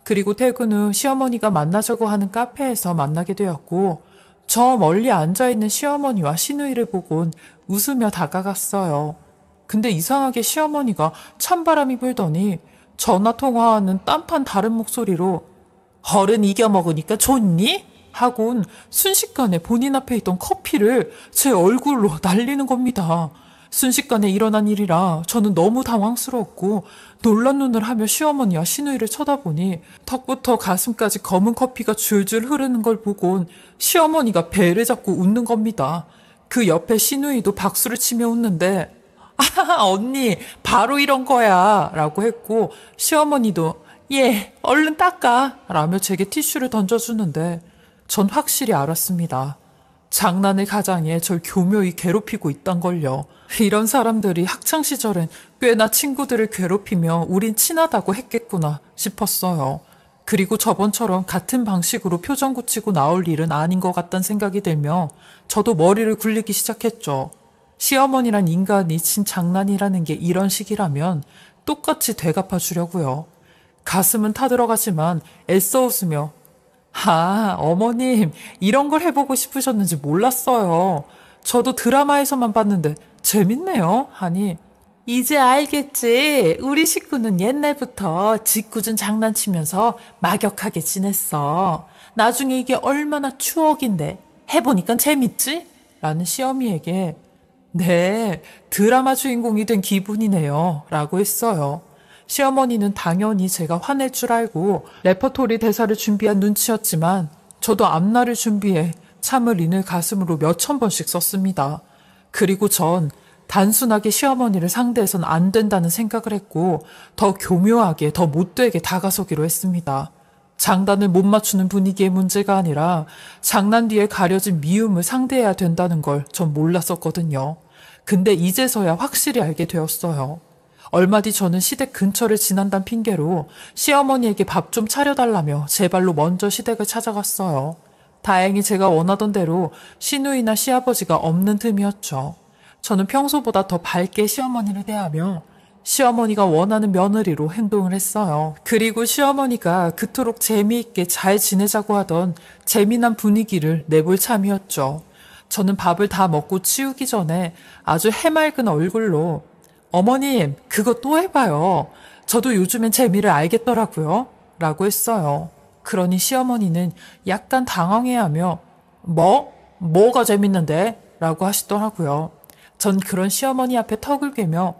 그리고 퇴근 후 시어머니가 만나자고 하는 카페에서 만나게 되었고 저 멀리 앉아있는 시어머니와 시누이를 보곤 웃으며 다가갔어요. 근데 이상하게 시어머니가 찬바람이 불더니 전화 통화하는 딴판 다른 목소리로 어른 이겨먹으니까 좋니? 하곤 순식간에 본인 앞에 있던 커피를 제 얼굴로 날리는 겁니다. 순식간에 일어난 일이라 저는 너무 당황스러웠고 놀란 눈을 하며 시어머니와 시누이를 쳐다보니 턱부터 가슴까지 검은 커피가 줄줄 흐르는 걸 보곤 시어머니가 배를 잡고 웃는 겁니다. 그 옆에 시누이도 박수를 치며 웃는데 아 언니 바로 이런 거야 라고 했고 시어머니도 예 얼른 닦아 라며 제게 티슈를 던져주는데 전 확실히 알았습니다. 장난을 가장해 절 교묘히 괴롭히고 있단걸요. 이런 사람들이 학창시절엔 꽤나 친구들을 괴롭히며 우린 친하다고 했겠구나 싶었어요. 그리고 저번처럼 같은 방식으로 표정 굳히고 나올 일은 아닌 것 같다는 생각이 들며 저도 머리를 굴리기 시작했죠. 시어머니란 인간이 친 장난이라는 게 이런 식이라면 똑같이 되갚아 주려고요. 가슴은 타들어가지만 애써 웃으며 어머님 이런 걸 해보고 싶으셨는지 몰랐어요. 저도 드라마에서만 봤는데 재밌네요 하니 이제 알겠지. 우리 식구는 옛날부터 짓궂은 장난치면서 막역하게 지냈어. 나중에 이게 얼마나 추억인데 해보니까 재밌지? 라는 시어미에게 네, 드라마 주인공이 된 기분이네요. 라고 했어요. 시어머니는 당연히 제가 화낼 줄 알고 레퍼토리 대사를 준비한 눈치였지만 저도 앞날을 준비해 참을 인을 가슴으로 몇천 번씩 썼습니다. 그리고 전 단순하게 시어머니를 상대해선 안 된다는 생각을 했고 더 교묘하게 더 못되게 다가서기로 했습니다. 장단을 못 맞추는 분위기의 문제가 아니라 장난 뒤에 가려진 미움을 상대해야 된다는 걸 전 몰랐었거든요. 근데 이제서야 확실히 알게 되었어요. 얼마 뒤 저는 시댁 근처를 지난다는 핑계로 시어머니에게 밥 좀 차려달라며 제 발로 먼저 시댁을 찾아갔어요. 다행히 제가 원하던 대로 시누이나 시아버지가 없는 틈이었죠. 저는 평소보다 더 밝게 시어머니를 대하며 시어머니가 원하는 며느리로 행동을 했어요. 그리고 시어머니가 그토록 재미있게 잘 지내자고 하던 재미난 분위기를 내볼 참이었죠. 저는 밥을 다 먹고 치우기 전에 아주 해맑은 얼굴로 어머님, 그거 또 해봐요. 저도 요즘엔 재미를 알겠더라고요. 라고 했어요. 그러니 시어머니는 약간 당황해하며 뭐가 재밌는데? 라고 하시더라고요. 전 그런 시어머니 앞에 턱을 괴며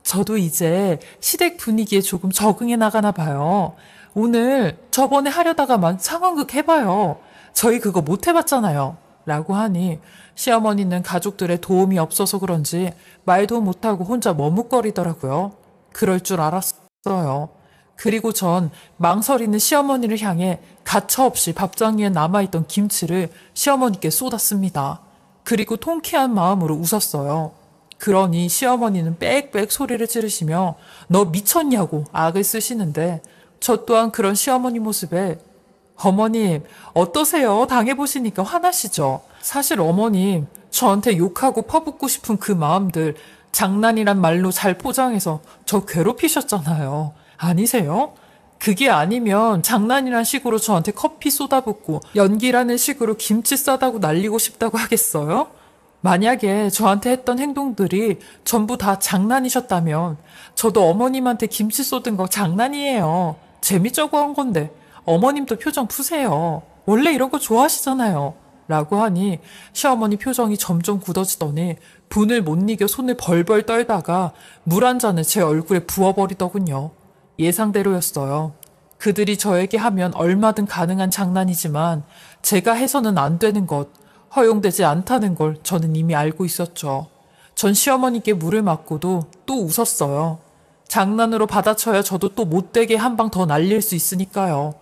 저도 이제 시댁 분위기에 조금 적응해 나가나 봐요. 오늘 저번에 하려다가만 상황극 해봐요. 저희 그거 못 해봤잖아요. 라고 하니 시어머니는 가족들의 도움이 없어서 그런지 말도 못하고 혼자 머뭇거리더라고요. 그럴 줄 알았어요. 그리고 전 망설이는 시어머니를 향해 가차없이 밥상 위에 남아있던 김치를 시어머니께 쏟았습니다. 그리고 통쾌한 마음으로 웃었어요. 그러니 시어머니는 빽빽 소리를 지르시며 너 미쳤냐고 악을 쓰시는데 저 또한 그런 시어머니 모습에 어머님 어떠세요? 당해보시니까 화나시죠? 사실 어머님 저한테 욕하고 퍼붓고 싶은 그 마음들 장난이란 말로 잘 포장해서 저 괴롭히셨잖아요. 아니세요? 그게 아니면 장난이란 식으로 저한테 커피 쏟아붓고 연기라는 식으로 김치 싸다고 날리고 싶다고 하겠어요? 만약에 저한테 했던 행동들이 전부 다 장난이셨다면 저도 어머님한테 김치 쏟은 거 장난이에요. 재미쩌고 한 건데 어머님도 표정 푸세요. 원래 이런 거 좋아하시잖아요. 라고 하니 시어머니 표정이 점점 굳어지더니 분을 못 이겨 손을 벌벌 떨다가 물 한 잔을 제 얼굴에 부어버리더군요. 예상대로였어요. 그들이 저에게 하면 얼마든 가능한 장난이지만 제가 해서는 안 되는 것, 허용되지 않다는 걸 저는 이미 알고 있었죠. 전 시어머니께 물을 맞고도 또 웃었어요. 장난으로 받아쳐야 저도 또 못되게 한 방 더 날릴 수 있으니까요.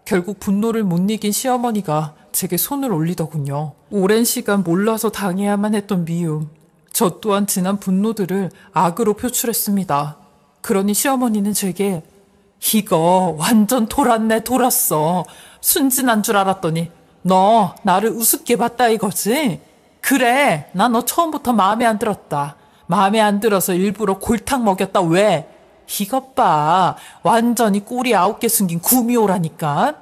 결국 분노를 못 이긴 시어머니가 제게 손을 올리더군요. 오랜 시간 몰라서 당해야만 했던 미움. 저 또한 지난 분노들을 악으로 표출했습니다. 그러니 시어머니는 제게 이거 완전 돌았네 돌았어. 순진한 줄 알았더니 너 나를 우습게 봤다 이거지? 그래 나 너 처음부터 마음에 안 들었다. 마음에 안 들어서 일부러 골탕 먹였다. 왜? 이것 봐 완전히 꼬리 9개 숨긴 구미호라니까.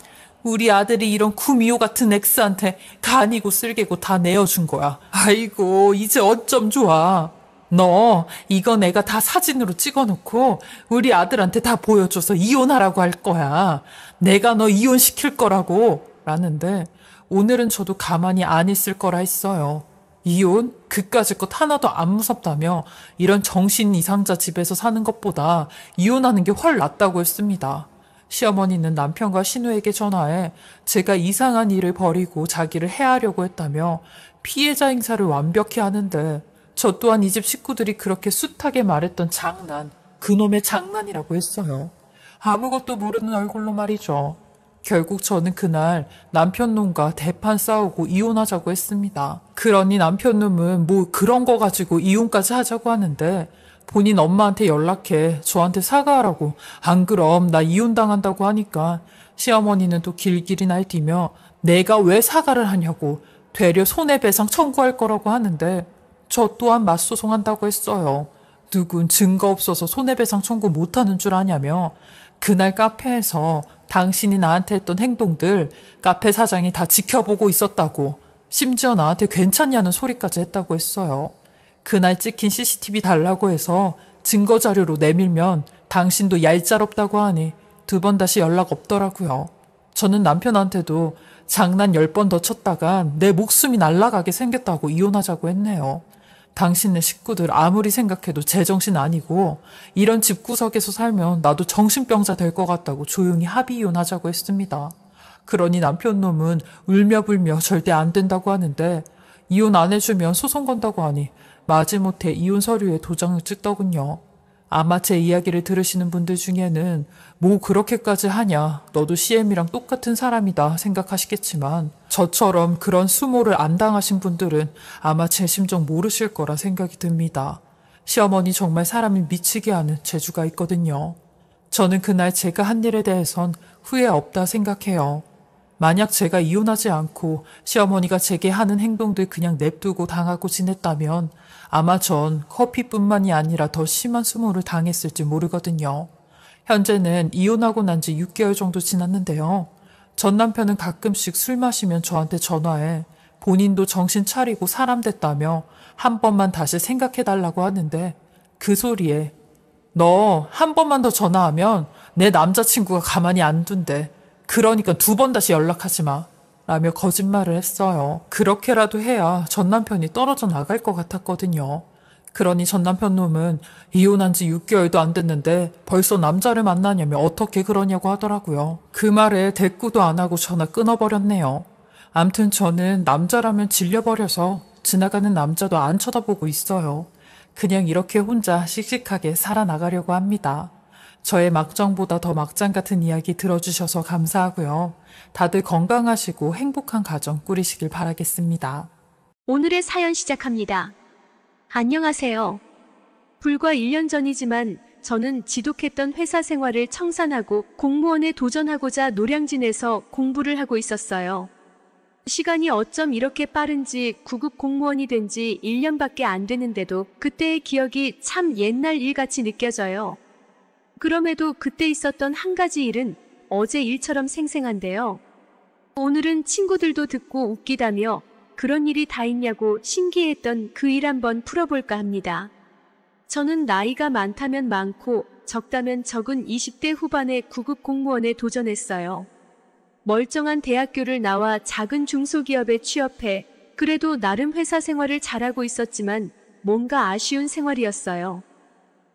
우리 아들이 이런 구미호 같은 엑스한테 간이고 쓸개고 다 내어준 거야. 아이고 이제 어쩜 좋아. 너 이거 내가 다 사진으로 찍어놓고 우리 아들한테 다 보여줘서 이혼하라고 할 거야. 내가 너 이혼시킬 거라고. 라는데 오늘은 저도 가만히 안 있을 거라 했어요. 이혼? 그까짓 것 하나도 안 무섭다며 이런 정신 이상자 집에서 사는 것보다 이혼하는 게 훨 낫다고 했습니다. 시어머니는 남편과 신우에게 전화해 제가 이상한 일을 벌이고 자기를 해하려고 했다며 피해자 행사를 완벽히 하는데 저 또한 이 집 식구들이 그렇게 숱하게 말했던 장난, 그놈의 장난이라고 했어요. 아무것도 모르는 얼굴로 말이죠. 결국 저는 그날 남편놈과 대판 싸우고 이혼하자고 했습니다. 그러니 남편놈은 뭐 그런 거 가지고 이혼까지 하자고 하는데 본인 엄마한테 연락해 저한테 사과하라고 안 그럼 나 이혼당한다고 하니까 시어머니는 또 길길이 날뛰며 내가 왜 사과를 하냐고 되려 손해배상 청구할 거라고 하는데 저 또한 맞소송한다고 했어요. 누군 증거 없어서 손해배상 청구 못하는 줄 아냐며 그날 카페에서 당신이 나한테 했던 행동들 카페 사장이 다 지켜보고 있었다고 심지어 나한테 괜찮냐는 소리까지 했다고 했어요. 그날 찍힌 CCTV 달라고 해서 증거 자료로 내밀면 당신도 얄짤없다고 하니 2번 다시 연락 없더라고요. 저는 남편한테도 장난 10번 더 쳤다간 내 목숨이 날아가게 생겼다고 이혼하자고 했네요. 당신네 식구들 아무리 생각해도 제정신 아니고 이런 집구석에서 살면 나도 정신병자 될 것 같다고 조용히 합의 이혼하자고 했습니다. 그러니 남편 놈은 울며불며 절대 안 된다고 하는데 이혼 안 해주면 소송 건다고 하니 마지못해 이혼 서류에 도장을 찍더군요. 아마 제 이야기를 들으시는 분들 중에는 뭐 그렇게까지 하냐, 너도 CM이랑 똑같은 사람이다 생각하시겠지만 저처럼 그런 수모를 안 당하신 분들은 아마 제 심정 모르실 거라 생각이 듭니다. 시어머니 정말 사람을 미치게 하는 재주가 있거든요. 저는 그날 제가 한 일에 대해선 후회 없다 생각해요. 만약 제가 이혼하지 않고 시어머니가 제게 하는 행동들 그냥 냅두고 당하고 지냈다면 아마 전 커피뿐만이 아니라 더 심한 수모를 당했을지 모르거든요. 현재는 이혼하고 난 지 6개월 정도 지났는데요. 전 남편은 가끔씩 술 마시면 저한테 전화해 본인도 정신 차리고 사람 됐다며 한 번만 다시 생각해달라고 하는데 그 소리에 너 한 번만 더 전화하면 내 남자친구가 가만히 안 둔대. 그러니까 2번 다시 연락하지 마. 라며 거짓말을 했어요. 그렇게라도 해야 전 남편이 떨어져 나갈 것 같았거든요. 그러니 전 남편 놈은 이혼한 지 6개월도 안 됐는데 벌써 남자를 만나냐며 어떻게 그러냐고 하더라고요. 그 말에 대꾸도 안 하고 전화 끊어버렸네요. 암튼 저는 남자라면 질려버려서 지나가는 남자도 안 쳐다보고 있어요. 그냥 이렇게 혼자 씩씩하게 살아나가려고 합니다. 저의 막장보다 더 막장 같은 이야기 들어주셔서 감사하고요. 다들 건강하시고 행복한 가정 꾸리시길 바라겠습니다. 오늘의 사연 시작합니다. 안녕하세요. 불과 1년 전이지만 저는 지독했던 회사 생활을 청산하고 공무원에 도전하고자 노량진에서 공부를 하고 있었어요. 시간이 어쩜 이렇게 빠른지 9급 공무원이 된 지 1년밖에 안 됐는데도 그때의 기억이 참 옛날 일같이 느껴져요. 그럼에도 그때 있었던 한 가지 일은 어제 일처럼 생생한데요. 오늘은 친구들도 듣고 웃기다며 그런 일이 다 있냐고 신기했던 그 일 한번 풀어볼까 합니다. 저는 나이가 많다면 많고 적다면 적은 20대 후반의 9급 공무원에 도전했어요. 멀쩡한 대학교를 나와 작은 중소기업에 취업해 그래도 나름 회사 생활을 잘하고 있었지만 뭔가 아쉬운 생활이었어요.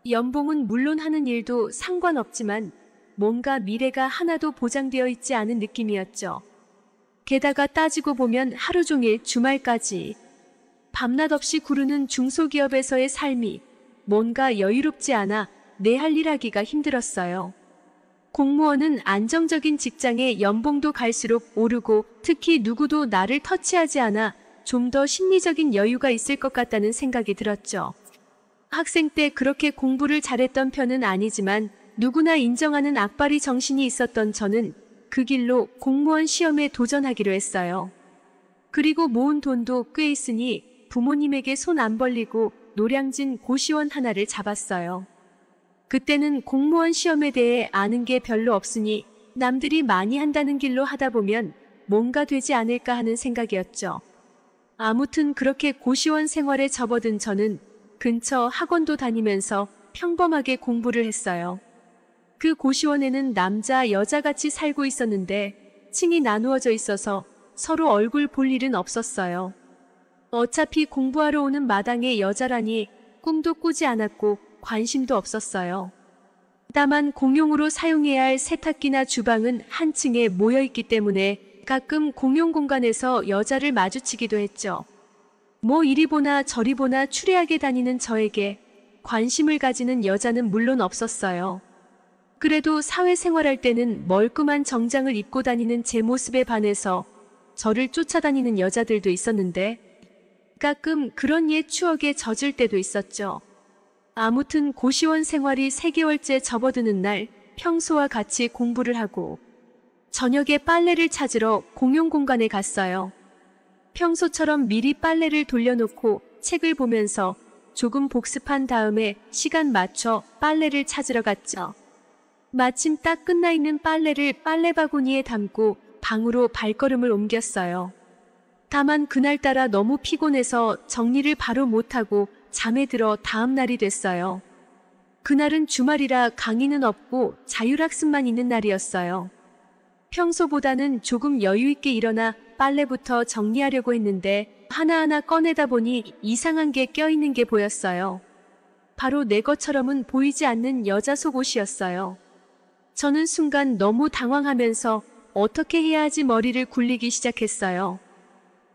연봉은 물론 하는 일도 상관없지만 뭔가 미래가 하나도 보장되어 있지 않은 느낌이었죠. 게다가 따지고 보면 하루 종일 주말까지 밤낮 없이 구르는 중소기업에서의 삶이 뭔가 여유롭지 않아 내 할 일 하기가 힘들었어요. 공무원은 안정적인 직장에 연봉도 갈수록 오르고 특히 누구도 나를 터치하지 않아 좀 더 심리적인 여유가 있을 것 같다는 생각이 들었죠. 학생 때 그렇게 공부를 잘했던 편은 아니지만 누구나 인정하는 악바리 정신이 있었던 저는 그 길로 공무원 시험에 도전하기로 했어요. 그리고 모은 돈도 꽤 있으니 부모님에게 손 안 벌리고 노량진 고시원 하나를 잡았어요. 그때는 공무원 시험에 대해 아는 게 별로 없으니 남들이 많이 한다는 길로 하다 보면 뭔가 되지 않을까 하는 생각이었죠. 아무튼 그렇게 고시원 생활에 접어든 저는 근처 학원도 다니면서 평범하게 공부를 했어요. 그 고시원에는 남자, 여자같이 살고 있었는데 층이 나누어져 있어서 서로 얼굴 볼 일은 없었어요. 어차피 공부하러 오는 마당에 여자라니 꿈도 꾸지 않았고 관심도 없었어요. 다만 공용으로 사용해야 할 세탁기나 주방은 한 층에 모여있기 때문에 가끔 공용 공간에서 여자를 마주치기도 했죠. 뭐 이리 보나 저리 보나 추레하게 다니는 저에게 관심을 가지는 여자는 물론 없었어요. 그래도 사회생활할 때는 멀끔한 정장을 입고 다니는 제 모습에 반해서 저를 쫓아다니는 여자들도 있었는데 가끔 그런 옛 추억에 젖을 때도 있었죠. 아무튼 고시원 생활이 3개월째 접어드는 날 평소와 같이 공부를 하고 저녁에 빨래를 찾으러 공용 공간에 갔어요. 평소처럼 미리 빨래를 돌려놓고 책을 보면서 조금 복습한 다음에 시간 맞춰 빨래를 찾으러 갔죠. 마침 딱 끝나 있는 빨래를 빨래바구니에 담고 방으로 발걸음을 옮겼어요. 다만 그날따라 너무 피곤해서 정리를 바로 못하고 잠에 들어 다음 날이 됐어요. 그날은 주말이라 강의는 없고 자율학습만 있는 날이었어요. 평소보다는 조금 여유 있게 일어나 빨래부터 정리하려고 했는데 하나하나 꺼내다 보니 이상한 게 껴있는 게 보였어요. 바로 내 것처럼은 보이지 않는 여자 속옷이었어요. 저는 순간 너무 당황하면서 어떻게 해야 하지 머리를 굴리기 시작했어요.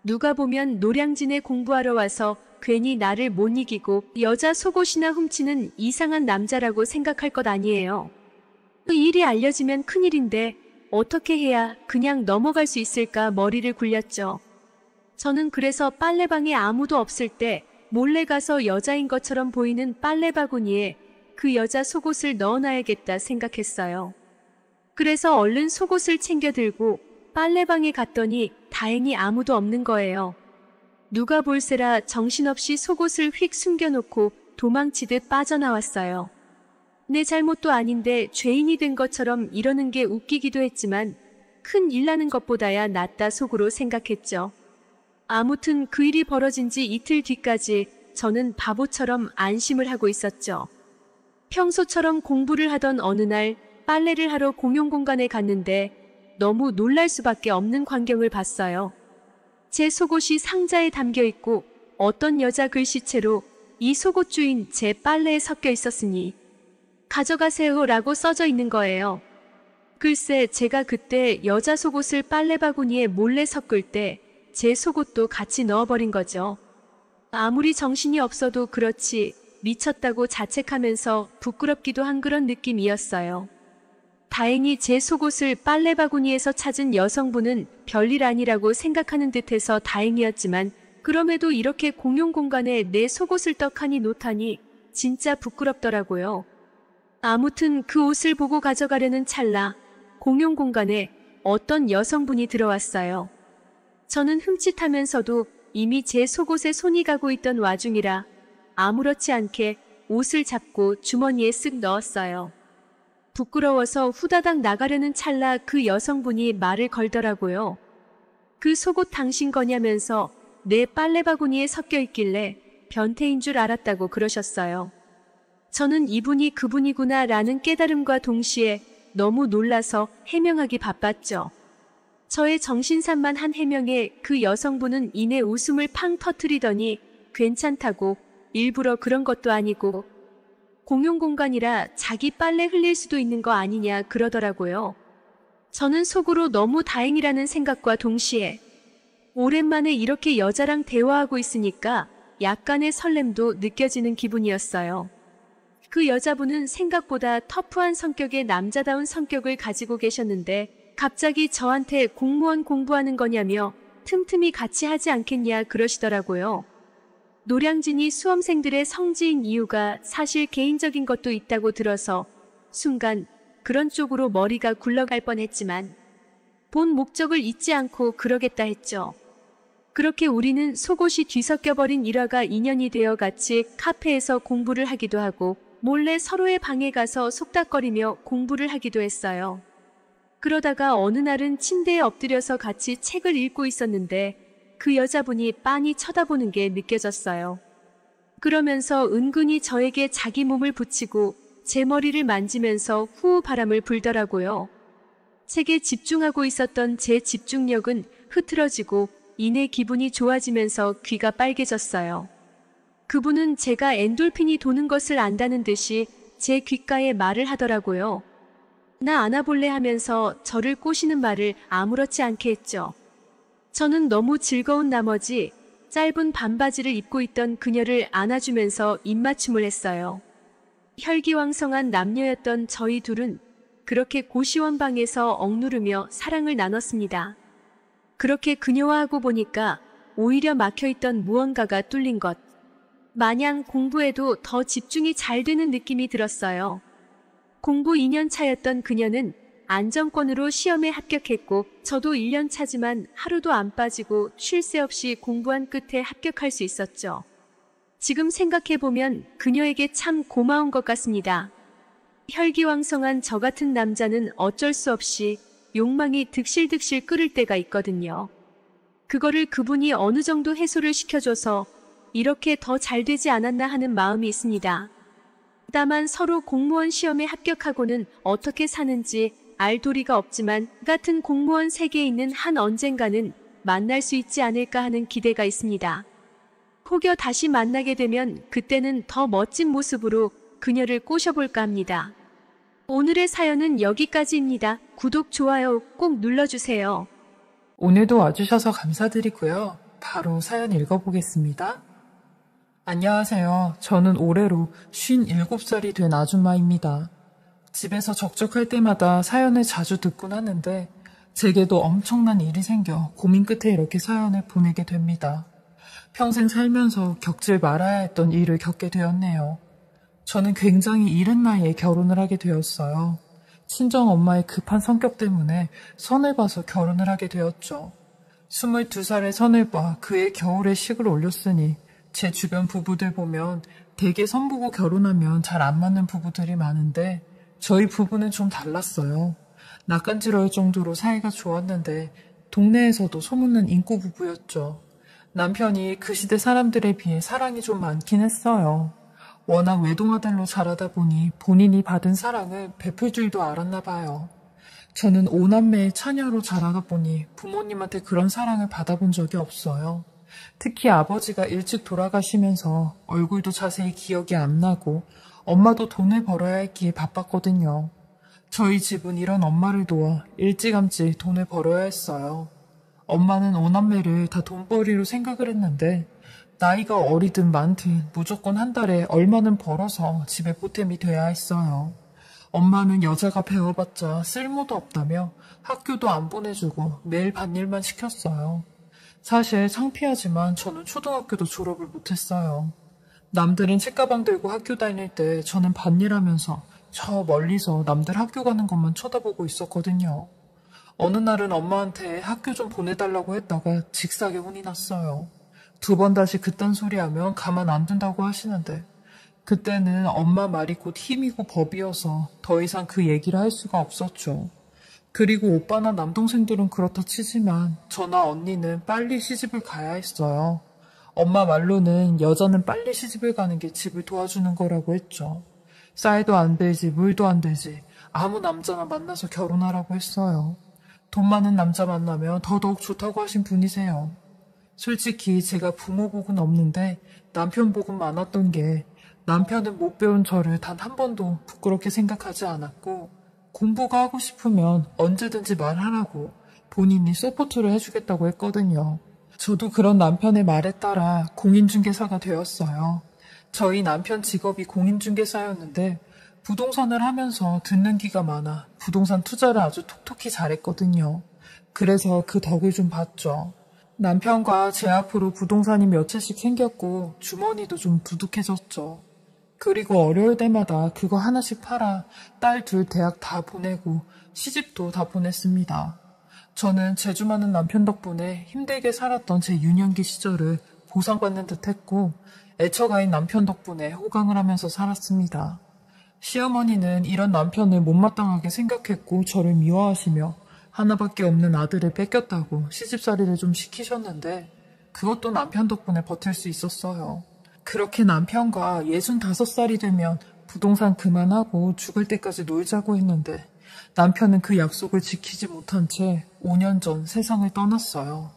누가 보면 노량진에 공부하러 와서 괜히 나를 못 이기고 여자 속옷이나 훔치는 이상한 남자라고 생각할 것 아니에요. 그 일이 알려지면 큰일인데 어떻게 해야 그냥 넘어갈 수 있을까 머리를 굴렸죠. 저는 그래서 빨래방에 아무도 없을 때 몰래 가서 여자인 것처럼 보이는 빨래 바구니에 그 여자 속옷을 넣어놔야겠다 생각했어요. 그래서 얼른 속옷을 챙겨 들고 빨래방에 갔더니 다행히 아무도 없는 거예요. 누가 볼세라 정신없이 속옷을 휙 숨겨놓고 도망치듯 빠져나왔어요. 내 잘못도 아닌데 죄인이 된 것처럼 이러는 게 웃기기도 했지만 큰 일 나는 것보다야 낫다 속으로 생각했죠. 아무튼 그 일이 벌어진 지 이틀 뒤까지 저는 바보처럼 안심을 하고 있었죠. 평소처럼 공부를 하던 어느 날 빨래를 하러 공용공간에 갔는데 너무 놀랄 수밖에 없는 광경을 봤어요. 제 속옷이 상자에 담겨 있고 어떤 여자 글씨체로 이 속옷 주인 제 빨래에 섞여 있었으니 가져가세요 라고 써져 있는 거예요. 글쎄 제가 그때 여자 속옷을 빨래 바구니에 몰래 섞을 때 제 속옷도 같이 넣어버린 거죠. 아무리 정신이 없어도 그렇지 미쳤다고 자책하면서 부끄럽기도 한 그런 느낌이었어요. 다행히 제 속옷을 빨래 바구니에서 찾은 여성분은 별일 아니라고 생각하는 듯해서 다행이었지만 그럼에도 이렇게 공용 공간에 내 속옷을 떡하니 놓다니 진짜 부끄럽더라고요. 아무튼 그 옷을 보고 가져가려는 찰나 공용 공간에 어떤 여성분이 들어왔어요. 저는 흠칫하면서도 이미 제 속옷에 손이 가고 있던 와중이라 아무렇지 않게 옷을 잡고 주머니에 쓱 넣었어요. 부끄러워서 후다닥 나가려는 찰나 그 여성분이 말을 걸더라고요. 그 속옷 당신 거냐면서 내 빨래 바구니에 섞여 있길래 변태인 줄 알았다고 그러셨어요. 저는 이분이 그분이구나 라는 깨달음과 동시에 너무 놀라서 해명하기 바빴죠. 저의 정신산만한 해명에 그 여성분은 이내 웃음을 팡 터뜨리더니 괜찮다고 일부러 그런 것도 아니고 공용공간이라 자기 빨래 흘릴 수도 있는 거 아니냐 그러더라고요. 저는 속으로 너무 다행이라는 생각과 동시에 오랜만에 이렇게 여자랑 대화하고 있으니까 약간의 설렘도 느껴지는 기분이었어요. 그 여자분은 생각보다 터프한 성격의 남자다운 성격을 가지고 계셨는데 갑자기 저한테 공무원 공부하는 거냐며 틈틈이 같이 하지 않겠냐 그러시더라고요. 노량진이 수험생들의 성지인 이유가 사실 개인적인 것도 있다고 들어서 순간 그런 쪽으로 머리가 굴러갈 뻔했지만 본 목적을 잊지 않고 그러겠다 했죠. 그렇게 우리는 속옷이 뒤섞여버린 일화가 인연이 되어 같이 카페에서 공부를 하기도 하고 몰래 서로의 방에 가서 속닥거리며 공부를 하기도 했어요. 그러다가 어느 날은 침대에 엎드려서 같이 책을 읽고 있었는데 그 여자분이 빤히 쳐다보는 게 느껴졌어요. 그러면서 은근히 저에게 자기 몸을 붙이고 제 머리를 만지면서 후후 바람을 불더라고요. 책에 집중하고 있었던 제 집중력은 흐트러지고 이내 기분이 좋아지면서 귀가 빨개졌어요. 그분은 제가 엔돌핀이 도는 것을 안다는 듯이 제 귓가에 말을 하더라고요. 나 안아볼래 하면서 저를 꼬시는 말을 아무렇지 않게 했죠. 저는 너무 즐거운 나머지 짧은 반바지를 입고 있던 그녀를 안아주면서 입맞춤을 했어요. 혈기왕성한 남녀였던 저희 둘은 그렇게 고시원 방에서 억누르며 사랑을 나눴습니다. 그렇게 그녀와 하고 보니까 오히려 막혀있던 무언가가 뚫린 것. 마냥 공부에도 더 집중이 잘 되는 느낌이 들었어요. 공부 2년 차였던 그녀는 안정권으로 시험에 합격했고 저도 1년 차지만 하루도 안 빠지고 쉴 새 없이 공부한 끝에 합격할 수 있었죠. 지금 생각해보면 그녀에게 참 고마운 것 같습니다. 혈기왕성한 저 같은 남자는 어쩔 수 없이 욕망이 득실득실 끓을 때가 있거든요. 그거를 그분이 어느 정도 해소를 시켜줘서 이렇게 더 잘 되지 않았나 하는 마음이 있습니다. 다만 서로 공무원 시험에 합격하고는 어떻게 사는지 알 도리가 없지만 같은 공무원 세계에 있는 한 언젠가는 만날 수 있지 않을까 하는 기대가 있습니다. 혹여 다시 만나게 되면 그때는 더 멋진 모습으로 그녀를 꼬셔볼까 합니다. 오늘의 사연은 여기까지입니다. 구독, 좋아요 꼭 눌러주세요. 오늘도 와주셔서 감사드리고요. 바로 사연 읽어보겠습니다. 안녕하세요. 저는 올해로 57살이 된 아줌마입니다. 집에서 적적할 때마다 사연을 자주 듣곤 하는데 제게도 엄청난 일이 생겨 고민 끝에 이렇게 사연을 보내게 됩니다. 평생 살면서 겪질 말아야 했던 일을 겪게 되었네요. 저는 굉장히 이른 나이에 결혼을 하게 되었어요. 친정엄마의 급한 성격 때문에 선을 봐서 결혼을 하게 되었죠. 22살의 선을 봐 그의 겨울에 식을 올렸으니 제 주변 부부들 보면 대개 선보고 결혼하면 잘 안 맞는 부부들이 많은데 저희 부부는 좀 달랐어요. 낯간지러울 정도로 사이가 좋았는데 동네에서도 소문난 인구 부부였죠. 남편이 그 시대 사람들에 비해 사랑이 좀 많긴 했어요. 워낙 외동아들로 자라다 보니 본인이 받은 사랑을 베풀 줄도 알았나 봐요. 저는 5남매의 처녀로 자라다 보니 부모님한테 그런 사랑을 받아본 적이 없어요. 특히 아버지가 일찍 돌아가시면서 얼굴도 자세히 기억이 안 나고 엄마도 돈을 벌어야 했기에 바빴거든요. 저희 집은 이런 엄마를 도와 일찌감치 돈을 벌어야 했어요. 엄마는 5남매를 다 돈벌이로 생각을 했는데 나이가 어리든 많든 무조건 한 달에 얼마는 벌어서 집에 보탬이 돼야 했어요. 엄마는 여자가 배워봤자 쓸모도 없다며 학교도 안 보내주고 매일 밭일만 시켰어요. 사실 창피하지만 저는 초등학교도 졸업을 못했어요. 남들은 책가방 들고 학교 다닐 때 저는 밭일하면서 저 멀리서 남들 학교 가는 것만 쳐다보고 있었거든요. 어느 날은 엄마한테 학교 좀 보내달라고 했다가 직사게 혼이 났어요. 2번 다시 그딴 소리 하면 가만 안 둔다고 하시는데 그때는 엄마 말이 곧 힘이고 법이어서 더 이상 그 얘기를 할 수가 없었죠. 그리고 오빠나 남동생들은 그렇다 치지만 저나 언니는 빨리 시집을 가야 했어요. 엄마 말로는 여자는 빨리 시집을 가는 게 집을 도와주는 거라고 했죠. 쌀도 안 되지 물도 안 되지 아무 남자나 만나서 결혼하라고 했어요. 돈 많은 남자 만나면 더더욱 좋다고 하신 분이세요. 솔직히 제가 부모 복은 없는데 남편 복은 많았던 게 남편은 못 배운 저를 단 한 번도 부끄럽게 생각하지 않았고 공부가 하고 싶으면 언제든지 말하라고 본인이 서포트를 해주겠다고 했거든요. 저도 그런 남편의 말에 따라 공인중개사가 되었어요. 저희 남편 직업이 공인중개사였는데 부동산을 하면서 듣는 귀가 많아 부동산 투자를 아주 톡톡히 잘했거든요. 그래서 그 덕을 좀 봤죠. 남편과 제 앞으로 부동산이 몇 채씩 생겼고 주머니도 좀 두둑해졌죠. 그리고 어려울 때마다 그거 하나씩 팔아 딸 2 대학 다 보내고 시집도 다 보냈습니다. 저는 재주 많은 남편 덕분에 힘들게 살았던 제 유년기 시절을 보상받는 듯 했고 애처가인 남편 덕분에 호강을 하면서 살았습니다. 시어머니는 이런 남편을 못마땅하게 생각했고 저를 미워하시며 하나밖에 없는 아들을 뺏겼다고 시집살이를 좀 시키셨는데 그것도 남편 덕분에 버틸 수 있었어요. 그렇게 남편과 65살이 되면 부동산 그만하고 죽을 때까지 놀자고 했는데 남편은 그 약속을 지키지 못한 채 5년 전 세상을 떠났어요.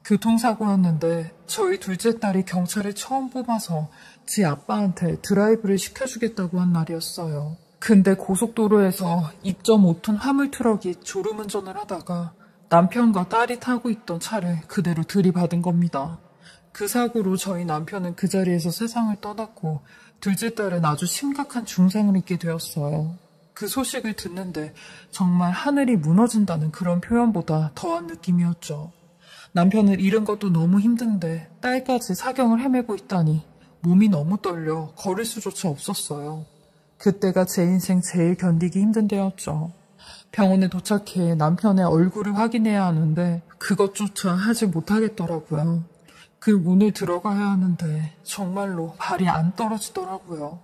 교통사고였는데 저희 둘째 딸이 경찰에 처음 뽑아서 지 아빠한테 드라이브를 시켜주겠다고 한 날이었어요. 근데 고속도로에서 2.5톤 화물 트럭이 졸음운전을 하다가 남편과 딸이 타고 있던 차를 그대로 들이받은 겁니다. 그 사고로 저희 남편은 그 자리에서 세상을 떠났고 둘째 딸은 아주 심각한 중상을 입게 되었어요. 그 소식을 듣는데 정말 하늘이 무너진다는 그런 표현보다 더한 느낌이었죠. 남편을 잃은 것도 너무 힘든데 딸까지 사경을 헤매고 있다니 몸이 너무 떨려 걸을 수조차 없었어요. 그때가 제 인생 제일 견디기 힘든 때였죠. 병원에 도착해 남편의 얼굴을 확인해야 하는데 그것조차 하지 못하겠더라고요. 그 문을 들어가야 하는데 정말로 발이 안 떨어지더라고요.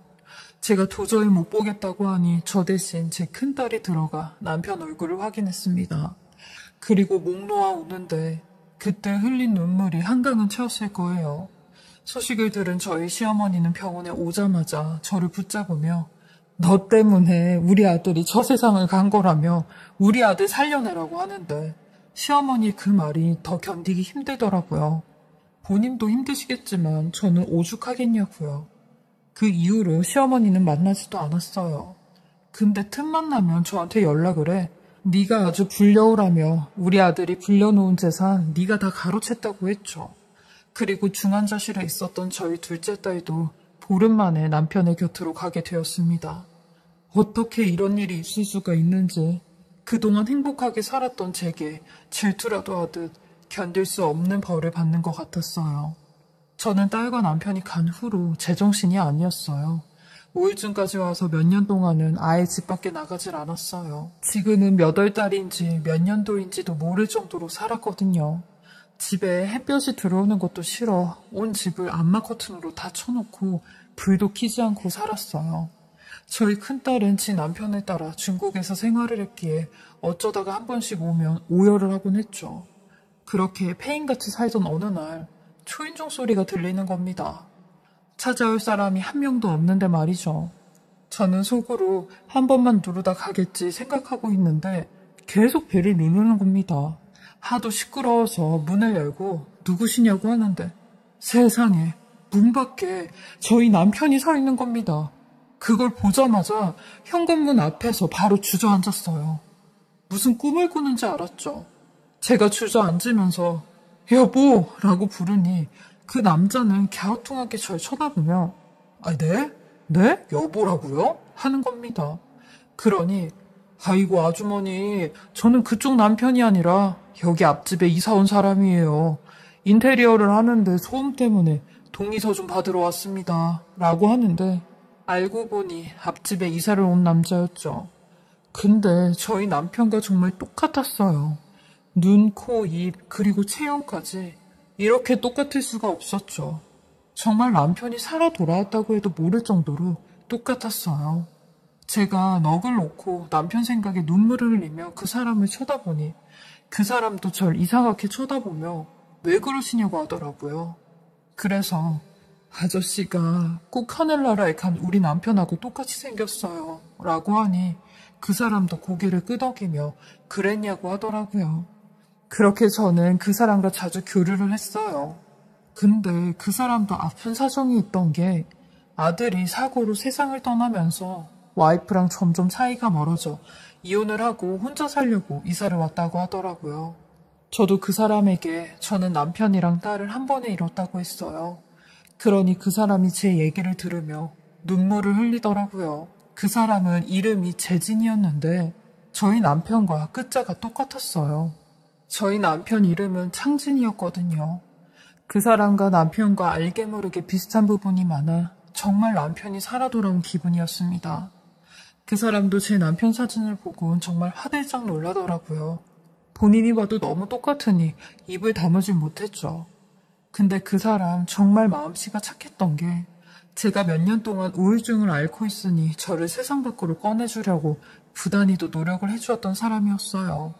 제가 도저히 못 보겠다고 하니 저 대신 제 큰딸이 들어가 남편 얼굴을 확인했습니다. 그리고 목 놓아 우는데 그때 흘린 눈물이 한강은 채웠을 거예요. 소식을 들은 저희 시어머니는 병원에 오자마자 저를 붙잡으며 너 때문에 우리 아들이 저 세상을 간 거라며 우리 아들 살려내라고 하는데 시어머니 그 말이 더 견디기 힘들더라고요. 본인도 힘드시겠지만 저는 오죽하겠냐고요. 그 이후로 시어머니는 만나지도 않았어요. 근데 틈만 나면 저한테 연락을 해. 네가 아주 불려오라며 우리 아들이 불려놓은 재산 네가 다 가로챘다고 했죠. 그리고 중환자실에 있었던 저희 둘째 딸도 보름 만에 남편의 곁으로 가게 되었습니다. 어떻게 이런 일이 있을 수가 있는지 그동안 행복하게 살았던 제게 질투라도 하듯 견딜 수 없는 벌을 받는 것 같았어요. 저는 딸과 남편이 간 후로 제정신이 아니었어요. 우울증까지 와서 몇 년 동안은 아예 집 밖에 나가질 않았어요. 지금은 몇 월 달인지 몇 년도인지도 모를 정도로 살았거든요. 집에 햇볕이 들어오는 것도 싫어 온 집을 암막 커튼으로 다 쳐놓고 불도 켜지 않고 살았어요. 저희 큰딸은 지 남편을 따라 중국에서 생활을 했기에 어쩌다가 한 번씩 오면 오열을 하곤 했죠. 그렇게 폐인같이 살던 어느 날 초인종 소리가 들리는 겁니다. 찾아올 사람이 한 명도 없는데 말이죠. 저는 속으로 한 번만 누르다 가겠지 생각하고 있는데 계속 배를 누르는 겁니다. 하도 시끄러워서 문을 열고 누구시냐고 하는데 세상에 문 밖에 저희 남편이 서 있는 겁니다. 그걸 보자마자 현관문 앞에서 바로 주저앉았어요. 무슨 꿈을 꾸는지 알았죠. 제가 주저앉으면서 여보라고 부르니 그 남자는 갸우뚱하게 절 쳐다보며 네? 네? 여보라고요? 하는 겁니다. 그러니 아이고 아주머니 저는 그쪽 남편이 아니라 여기 앞집에 이사 온 사람이에요. 인테리어를 하는데 소음 때문에 동의서 좀 받으러 왔습니다. 라고 하는데 알고 보니 앞집에 이사를 온 남자였죠. 근데 저희 남편과 정말 똑같았어요. 눈, 코, 입, 그리고 체형까지 이렇게 똑같을 수가 없었죠. 정말 남편이 살아 돌아왔다고 해도 모를 정도로 똑같았어요. 제가 넋을 놓고 남편 생각에 눈물을 흘리며 그 사람을 쳐다보니 그 사람도 절 이상하게 쳐다보며 왜 그러시냐고 하더라고요. 그래서 아저씨가 꼭 하늘나라에 간 우리 남편하고 똑같이 생겼어요. 라고 하니 그 사람도 고개를 끄덕이며 그랬냐고 하더라고요. 그렇게 저는 그 사람과 자주 교류를 했어요. 근데 그 사람도 아픈 사정이 있던 게 아들이 사고로 세상을 떠나면서 와이프랑 점점 사이가 멀어져 이혼을 하고 혼자 살려고 이사를 왔다고 하더라고요. 저도 그 사람에게 저는 남편이랑 딸을 한 번에 잃었다고 했어요. 그러니 그 사람이 제 얘기를 들으며 눈물을 흘리더라고요. 그 사람은 이름이 재진이었는데 저희 남편과 끝자가 똑같았어요. 저희 남편 이름은 창진이었거든요. 그 사람과 남편과 알게 모르게 비슷한 부분이 많아 정말 남편이 살아 돌아온 기분이었습니다. 그 사람도 제 남편 사진을 보곤 정말 화들짝 놀라더라고요. 본인이 봐도 너무 똑같으니 입을 다무질 못했죠. 근데 그 사람 정말 마음씨가 착했던 게 제가 몇 년 동안 우울증을 앓고 있으니 저를 세상 밖으로 꺼내주려고 부단히도 노력을 해주었던 사람이었어요.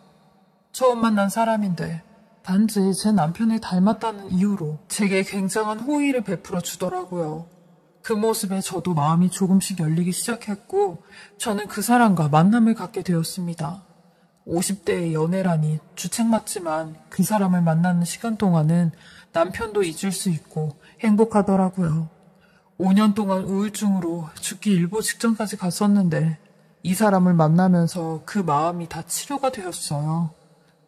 처음 만난 사람인데 단지 제 남편을 닮았다는 이유로 제게 굉장한 호의를 베풀어 주더라고요. 그 모습에 저도 마음이 조금씩 열리기 시작했고 저는 그 사람과 만남을 갖게 되었습니다. 50대의 연애라니 주책 맞지만 그 사람을 만나는 시간 동안은 남편도 잊을 수 있고 행복하더라고요. 5년 동안 우울증으로 죽기 일보 직전까지 갔었는데 이 사람을 만나면서 그 마음이 다 치료가 되었어요.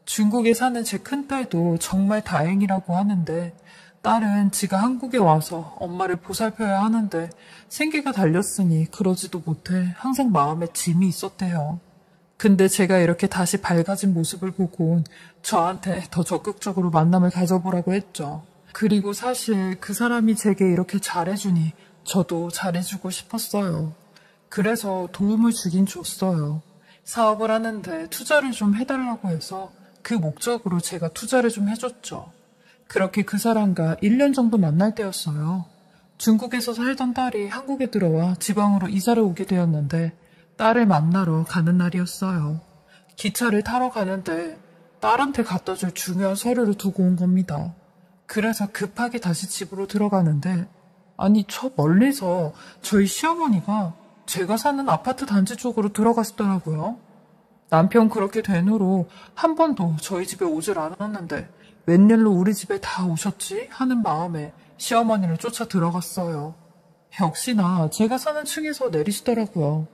중국에 사는 제 큰딸도 정말 다행이라고 하는데 딸은 지가 한국에 와서 엄마를 보살펴야 하는데 생계가 달렸으니 그러지도 못해 항상 마음에 짐이 있었대요. 근데 제가 이렇게 다시 밝아진 모습을 보곤 저한테 더 적극적으로 만남을 가져보라고 했죠. 그리고 사실 그 사람이 제게 이렇게 잘해주니 저도 잘해주고 싶었어요. 그래서 도움을 주긴 줬어요. 사업을 하는데 투자를 좀 해달라고 해서 그 목적으로 제가 투자를 좀 해줬죠. 그렇게 그 사람과 1년 정도 만날 때였어요. 중국에서 살던 딸이 한국에 들어와 지방으로 이사를 오게 되었는데 딸을 만나러 가는 날이었어요. 기차를 타러 가는데 딸한테 갖다 줄 중요한 서류를 두고 온 겁니다. 그래서 급하게 다시 집으로 들어가는데 아니 저 멀리서 저희 시어머니가 제가 사는 아파트 단지 쪽으로 들어가시더라고요. 남편 그렇게 된 후로 한 번도 저희 집에 오질 않았는데 웬일로 우리 집에 다 오셨지? 하는 마음에 시어머니를 쫓아 들어갔어요. 역시나 제가 사는 층에서 내리시더라고요.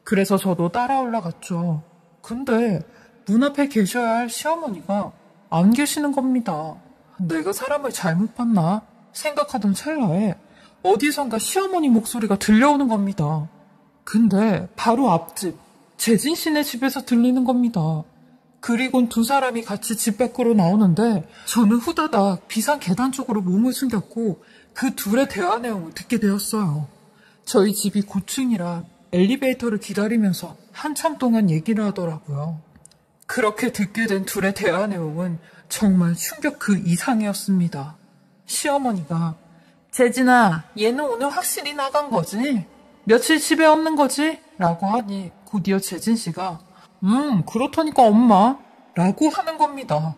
그래서 저도 따라 올라갔죠. 근데 문 앞에 계셔야 할 시어머니가 안 계시는 겁니다. 내가 사람을 잘못 봤나 생각하던 찰나에 어디선가 시어머니 목소리가 들려오는 겁니다. 근데 바로 앞집 재진 씨네 집에서 들리는 겁니다. 그리곤 두 사람이 같이 집 밖으로 나오는데 저는 후다닥 비상 계단 쪽으로 몸을 숨겼고 그 둘의 대화 내용을 듣게 되었어요. 저희 집이 고층이라 엘리베이터를 기다리면서 한참 동안 얘기를 하더라고요. 그렇게 듣게 된 둘의 대화 내용은 정말 충격 그 이상이었습니다. 시어머니가 재진아, 얘는 오늘 확실히 나간 거지? 며칠 집에 없는 거지? 라고 하니 곧이어 재진 씨가 그렇다니까 엄마 라고 하는 겁니다.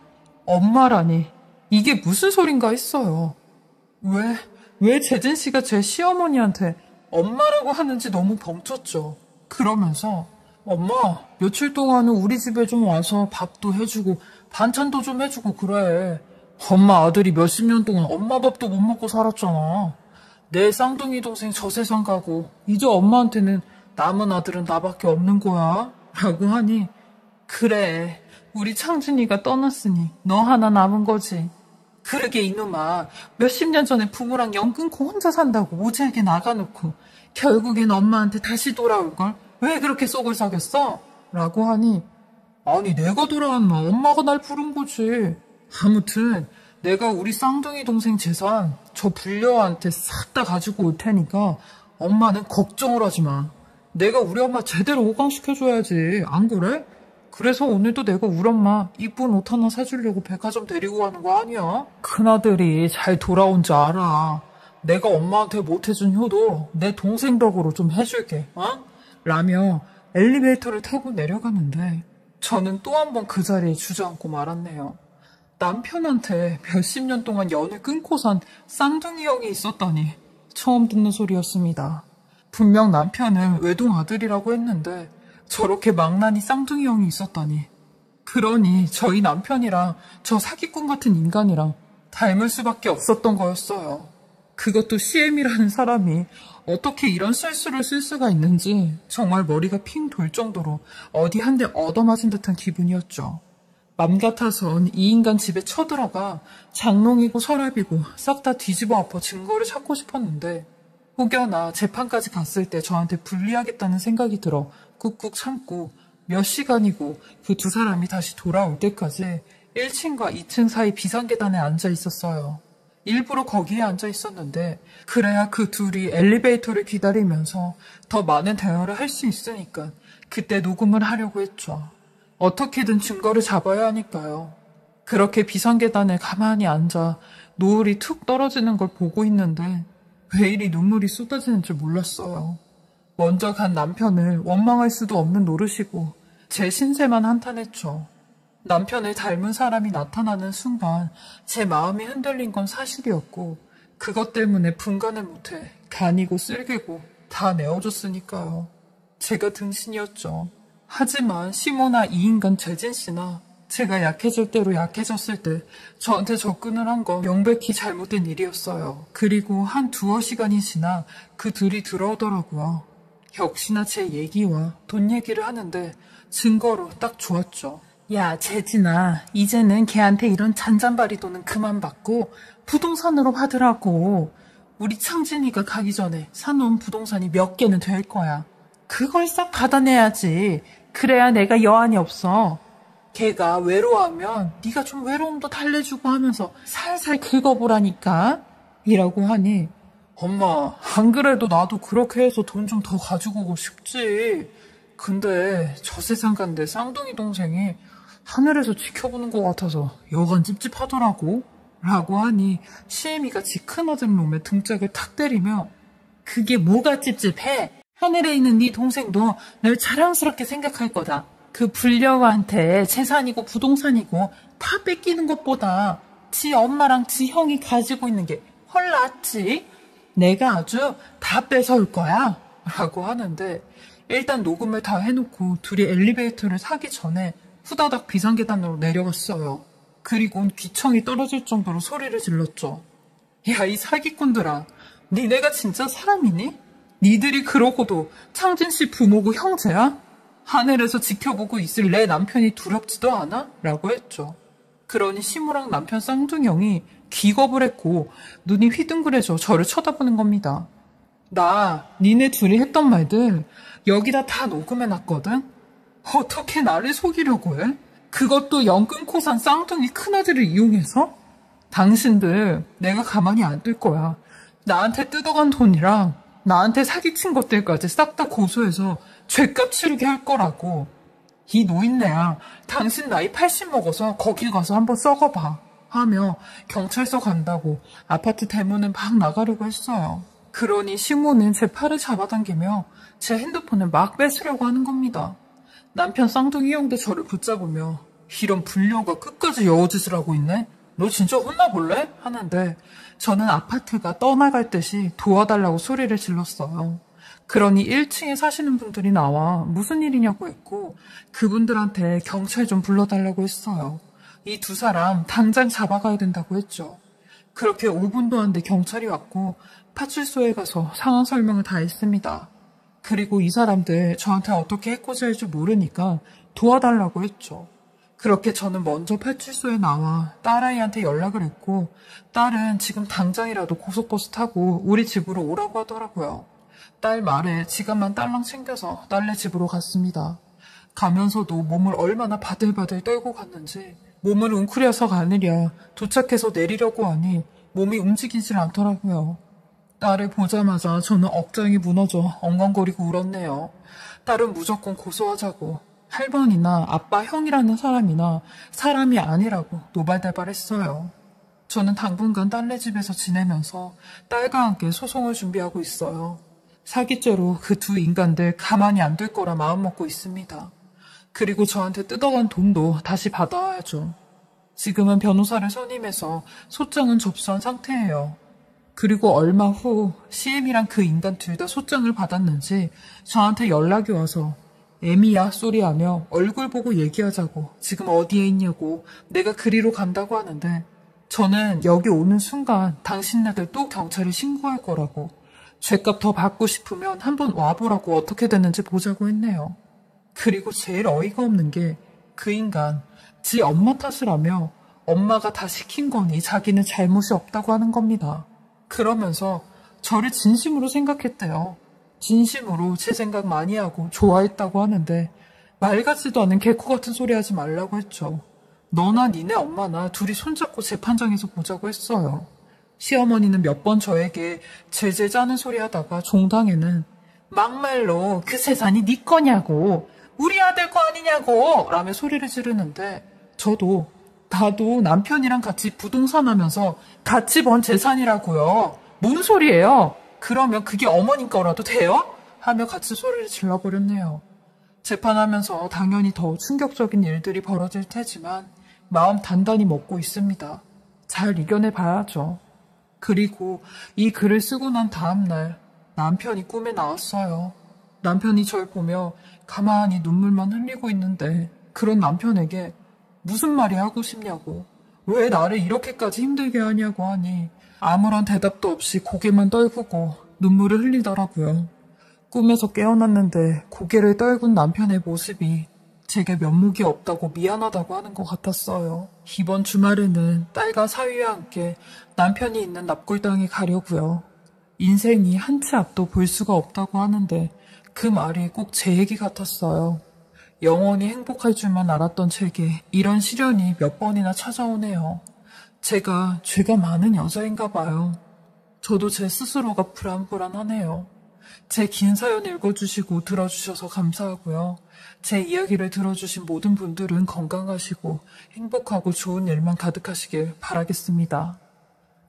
엄마라니 이게 무슨 소린가 했어요. 왜 재진 씨가 제 시어머니한테 엄마라고 하는지 너무 벙쪘죠. 그러면서 엄마 며칠 동안은 우리 집에 좀 와서 밥도 해주고 반찬도 좀 해주고 그래. 엄마 아들이 몇십 년 동안 엄마 밥도 못 먹고 살았잖아. 내 쌍둥이 동생 저 세상 가고 이제 엄마한테는 남은 아들은 나밖에 없는 거야 라고 하니 그래 우리 창준이가 떠났으니 너 하나 남은 거지. 그러게 이놈아 몇십 년 전에 부모랑 연 끊고 혼자 산다고 모자에게 나가놓고 결국엔 엄마한테 다시 돌아올걸 왜 그렇게 속을 삭였어? 라고 하니 아니 내가 돌아왔나 엄마가 날 부른 거지. 아무튼 내가 우리 쌍둥이 동생 재산 저 불려한테 싹 다 가지고 올 테니까 엄마는 걱정을 하지 마. 내가 우리 엄마 제대로 호강시켜줘야지. 안 그래? 그래서 오늘도 내가 우리 엄마 이쁜 옷 하나 사주려고 백화점 데리고 가는 거 아니야? 큰아들이 잘 돌아온 줄 알아. 내가 엄마한테 못해준 효도 내 동생 덕으로 좀 해줄게. 어? 라며 엘리베이터를 타고 내려가는데 저는 또 한 번 그 자리에 주저앉고 말았네요. 남편한테 몇십 년 동안 연을 끊고 산 쌍둥이 형이 있었다니 처음 듣는 소리였습니다. 분명 남편은 외동 아들이라고 했는데 저렇게 망나니 쌍둥이 형이 있었다니. 그러니 저희 남편이랑 저 사기꾼 같은 인간이랑 닮을 수밖에 없었던 거였어요. 그것도 CM이라는 사람이 어떻게 이런 실수를 쓸 수가 있는지 정말 머리가 핑 돌 정도로 어디 한 대 얻어맞은 듯한 기분이었죠. 맘 같아선 이 인간 집에 쳐들어가 장롱이고 서랍이고 싹 다 뒤집어 엎어 증거를 찾고 싶었는데 혹여나 재판까지 갔을 때 저한테 불리하겠다는 생각이 들어 꾹꾹 참고 몇 시간이고 그 두 사람이 다시 돌아올 때까지 1층과 2층 사이 비상계단에 앉아 있었어요. 일부러 거기에 앉아 있었는데 그래야 그 둘이 엘리베이터를 기다리면서 더 많은 대화를 할 수 있으니까 그때 녹음을 하려고 했죠. 어떻게든 증거를 잡아야 하니까요. 그렇게 비상계단에 가만히 앉아 노을이 툭 떨어지는 걸 보고 있는데 왜 이리 눈물이 쏟아지는 줄 몰랐어요. 먼저 간 남편을 원망할 수도 없는 노릇이고 제 신세만 한탄했죠. 남편을 닮은 사람이 나타나는 순간 제 마음이 흔들린 건 사실이었고 그것 때문에 분간을 못해 간이고 쓸개고 다 내어줬으니까요. 제가 등신이었죠. 하지만 시모나 이 인간 재진 씨나 제가 약해질 대로 약해졌을 때 저한테 접근을 한 건 명백히 잘못된 일이었어요. 그리고 한 두어 시간이 지나 그 둘이 들어오더라고요. 역시나 제 얘기와 돈 얘기를 하는데 증거로 딱 좋았죠. 야 재진아 이제는 걔한테 이런 잔잔바리 돈은 그만 받고 부동산으로 받으라고. 우리 창진이가 가기 전에 사놓은 부동산이 몇 개는 될 거야. 그걸 싹 받아내야지. 그래야 내가 여한이 없어. 걔가 외로워하면 네가 좀 외로움도 달래주고 하면서 살살 긁어보라니까. 이라고 하니 엄마 안 그래도 나도 그렇게 해서 돈 좀 더 가지고 오고 싶지. 근데 저 세상 간데 쌍둥이 동생이 하늘에서 지켜보는 것 같아서 여간 찝찝하더라고. 라고 하니 시애미가 지 큰아들 놈의 등짝을 탁 때리며 그게 뭐가 찝찝해? 하늘에 있는 네 동생도 널 자랑스럽게 생각할 거다. 그 불려한테 재산이고 부동산이고 다 뺏기는 것보다 지 엄마랑 지 형이 가지고 있는 게 훨 낫지. 내가 아주 다 뺏어올 거야. 라고 하는데 일단 녹음을 다 해놓고 둘이 엘리베이터를 타기 전에 후다닥 비상계단으로 내려갔어요. 그리고 귀청이 떨어질 정도로 소리를 질렀죠. 야, 이 사기꾼들아. 니네가 진짜 사람이니? 니들이 그러고도 창진 씨 부모고 형제야? 하늘에서 지켜보고 있을 내 남편이 두렵지도 않아? 라고 했죠. 그러니 시무랑 남편 쌍둥이 기겁을 했고 눈이 휘둥그레져 저를 쳐다보는 겁니다. 나 니네 둘이 했던 말들 여기다 다 녹음해놨거든? 어떻게 나를 속이려고 해? 그것도 연 끊고 산 쌍둥이 큰아들을 이용해서? 당신들 내가 가만히 안 둘 거야. 나한테 뜯어간 돈이랑 나한테 사기친 것들까지 싹 다 고소해서 죗값 치르게 할 거라고. 이 노인네야, 당신 나이 80 먹어서 거기 가서 한번 썩어봐 하며 경찰서 간다고 아파트 대문을 막 나가려고 했어요. 그러니 시모는 제 팔을 잡아당기며 제 핸드폰을 막 뺏으려고 하는 겁니다. 남편 쌍둥이 형도 저를 붙잡으며 이런 불려가 끝까지 여우짓을 하고 있네? 너 진짜 혼나볼래? 하는데 저는 아파트가 떠나갈 듯이 도와달라고 소리를 질렀어요. 그러니 1층에 사시는 분들이 나와 무슨 일이냐고 했고 그분들한테 경찰 좀 불러달라고 했어요. 이 두 사람 당장 잡아가야 된다고 했죠. 그렇게 5분도 안 돼 경찰이 왔고 파출소에 가서 상황 설명을 다 했습니다. 그리고 이 사람들 저한테 어떻게 해코지할지 모르니까 도와달라고 했죠. 그렇게 저는 먼저 파출소에 나와 딸아이한테 연락을 했고 딸은 지금 당장이라도 고속버스 타고 우리 집으로 오라고 하더라고요. 딸 말에 지갑만 딸랑 챙겨서 딸네 집으로 갔습니다. 가면서도 몸을 얼마나 바들바들 떨고 갔는지 몸을 웅크려서 가느랴 도착해서 내리려고 하니 몸이 움직이질 않더라고요. 딸을 보자마자 저는 억장이 무너져 엉엉거리고 울었네요. 딸은 무조건 고소하자고 할머니나 아빠 형이라는 사람이나 사람이 아니라고 노발대발했어요. 저는 당분간 딸네 집에서 지내면서 딸과 함께 소송을 준비하고 있어요. 사기죄로 그 두 인간들 가만히 안 둘 거라 마음먹고 있습니다. 그리고 저한테 뜯어간 돈도 다시 받아와야죠. 지금은 변호사를 선임해서 소장은 접수한 상태예요. 그리고 얼마 후 CM이랑 그 인간 둘 다 소장을 받았는지 저한테 연락이 와서 애미야 소리하며 얼굴 보고 얘기하자고 지금 어디에 있냐고 내가 그리로 간다고 하는데 저는 여기 오는 순간 당신네들 또 경찰에 신고할 거라고 죗값 더 받고 싶으면 한번 와보라고 어떻게 됐는지 보자고 했네요. 그리고 제일 어이가 없는 게 그 인간 지 엄마 탓을 하며 엄마가 다 시킨 거니 자기는 잘못이 없다고 하는 겁니다. 그러면서 저를 진심으로 생각했대요. 진심으로 제 생각 많이 하고 좋아했다고 하는데 말 같지도 않은 개코 같은 소리 하지 말라고 했죠. 너나 니네 엄마나 둘이 손잡고 재판장에서 보자고 했어요. 시어머니는 몇 번 저에게 제재 짜는 소리 하다가 종당에는 막말로 그 재산이 네 거냐고 우리 아들 거 아니냐고 라며 소리를 지르는데 저도 나도 남편이랑 같이 부동산 하면서 같이 번 재산이라고요. 뭔 소리예요? 그러면 그게 어머님 거라도 돼요? 하며 같이 소리를 질러버렸네요. 재판하면서 당연히 더 충격적인 일들이 벌어질 테지만 마음 단단히 먹고 있습니다. 잘 이겨내봐야죠. 그리고 이 글을 쓰고 난 다음날 남편이 꿈에 나왔어요. 남편이 절 보며 가만히 눈물만 흘리고 있는데 그런 남편에게 무슨 말이 하고 싶냐고 왜 나를 이렇게까지 힘들게 하냐고 하니 아무런 대답도 없이 고개만 떨구고 눈물을 흘리더라고요. 꿈에서 깨어났는데 고개를 떨군 남편의 모습이 제게 면목이 없다고 미안하다고 하는 것 같았어요. 이번 주말에는 딸과 사위와 함께 남편이 있는 납골당에 가려고요. 인생이 한 치 앞도 볼 수가 없다고 하는데 그 말이 꼭 제 얘기 같았어요. 영원히 행복할 줄만 알았던 제게 이런 시련이 몇 번이나 찾아오네요. 제가 죄가 많은 여자인가 봐요. 저도 제 스스로가 불안불안하네요. 제 긴 사연 읽어주시고 들어주셔서 감사하고요. 제 이야기를 들어주신 모든 분들은 건강하시고 행복하고 좋은 일만 가득하시길 바라겠습니다.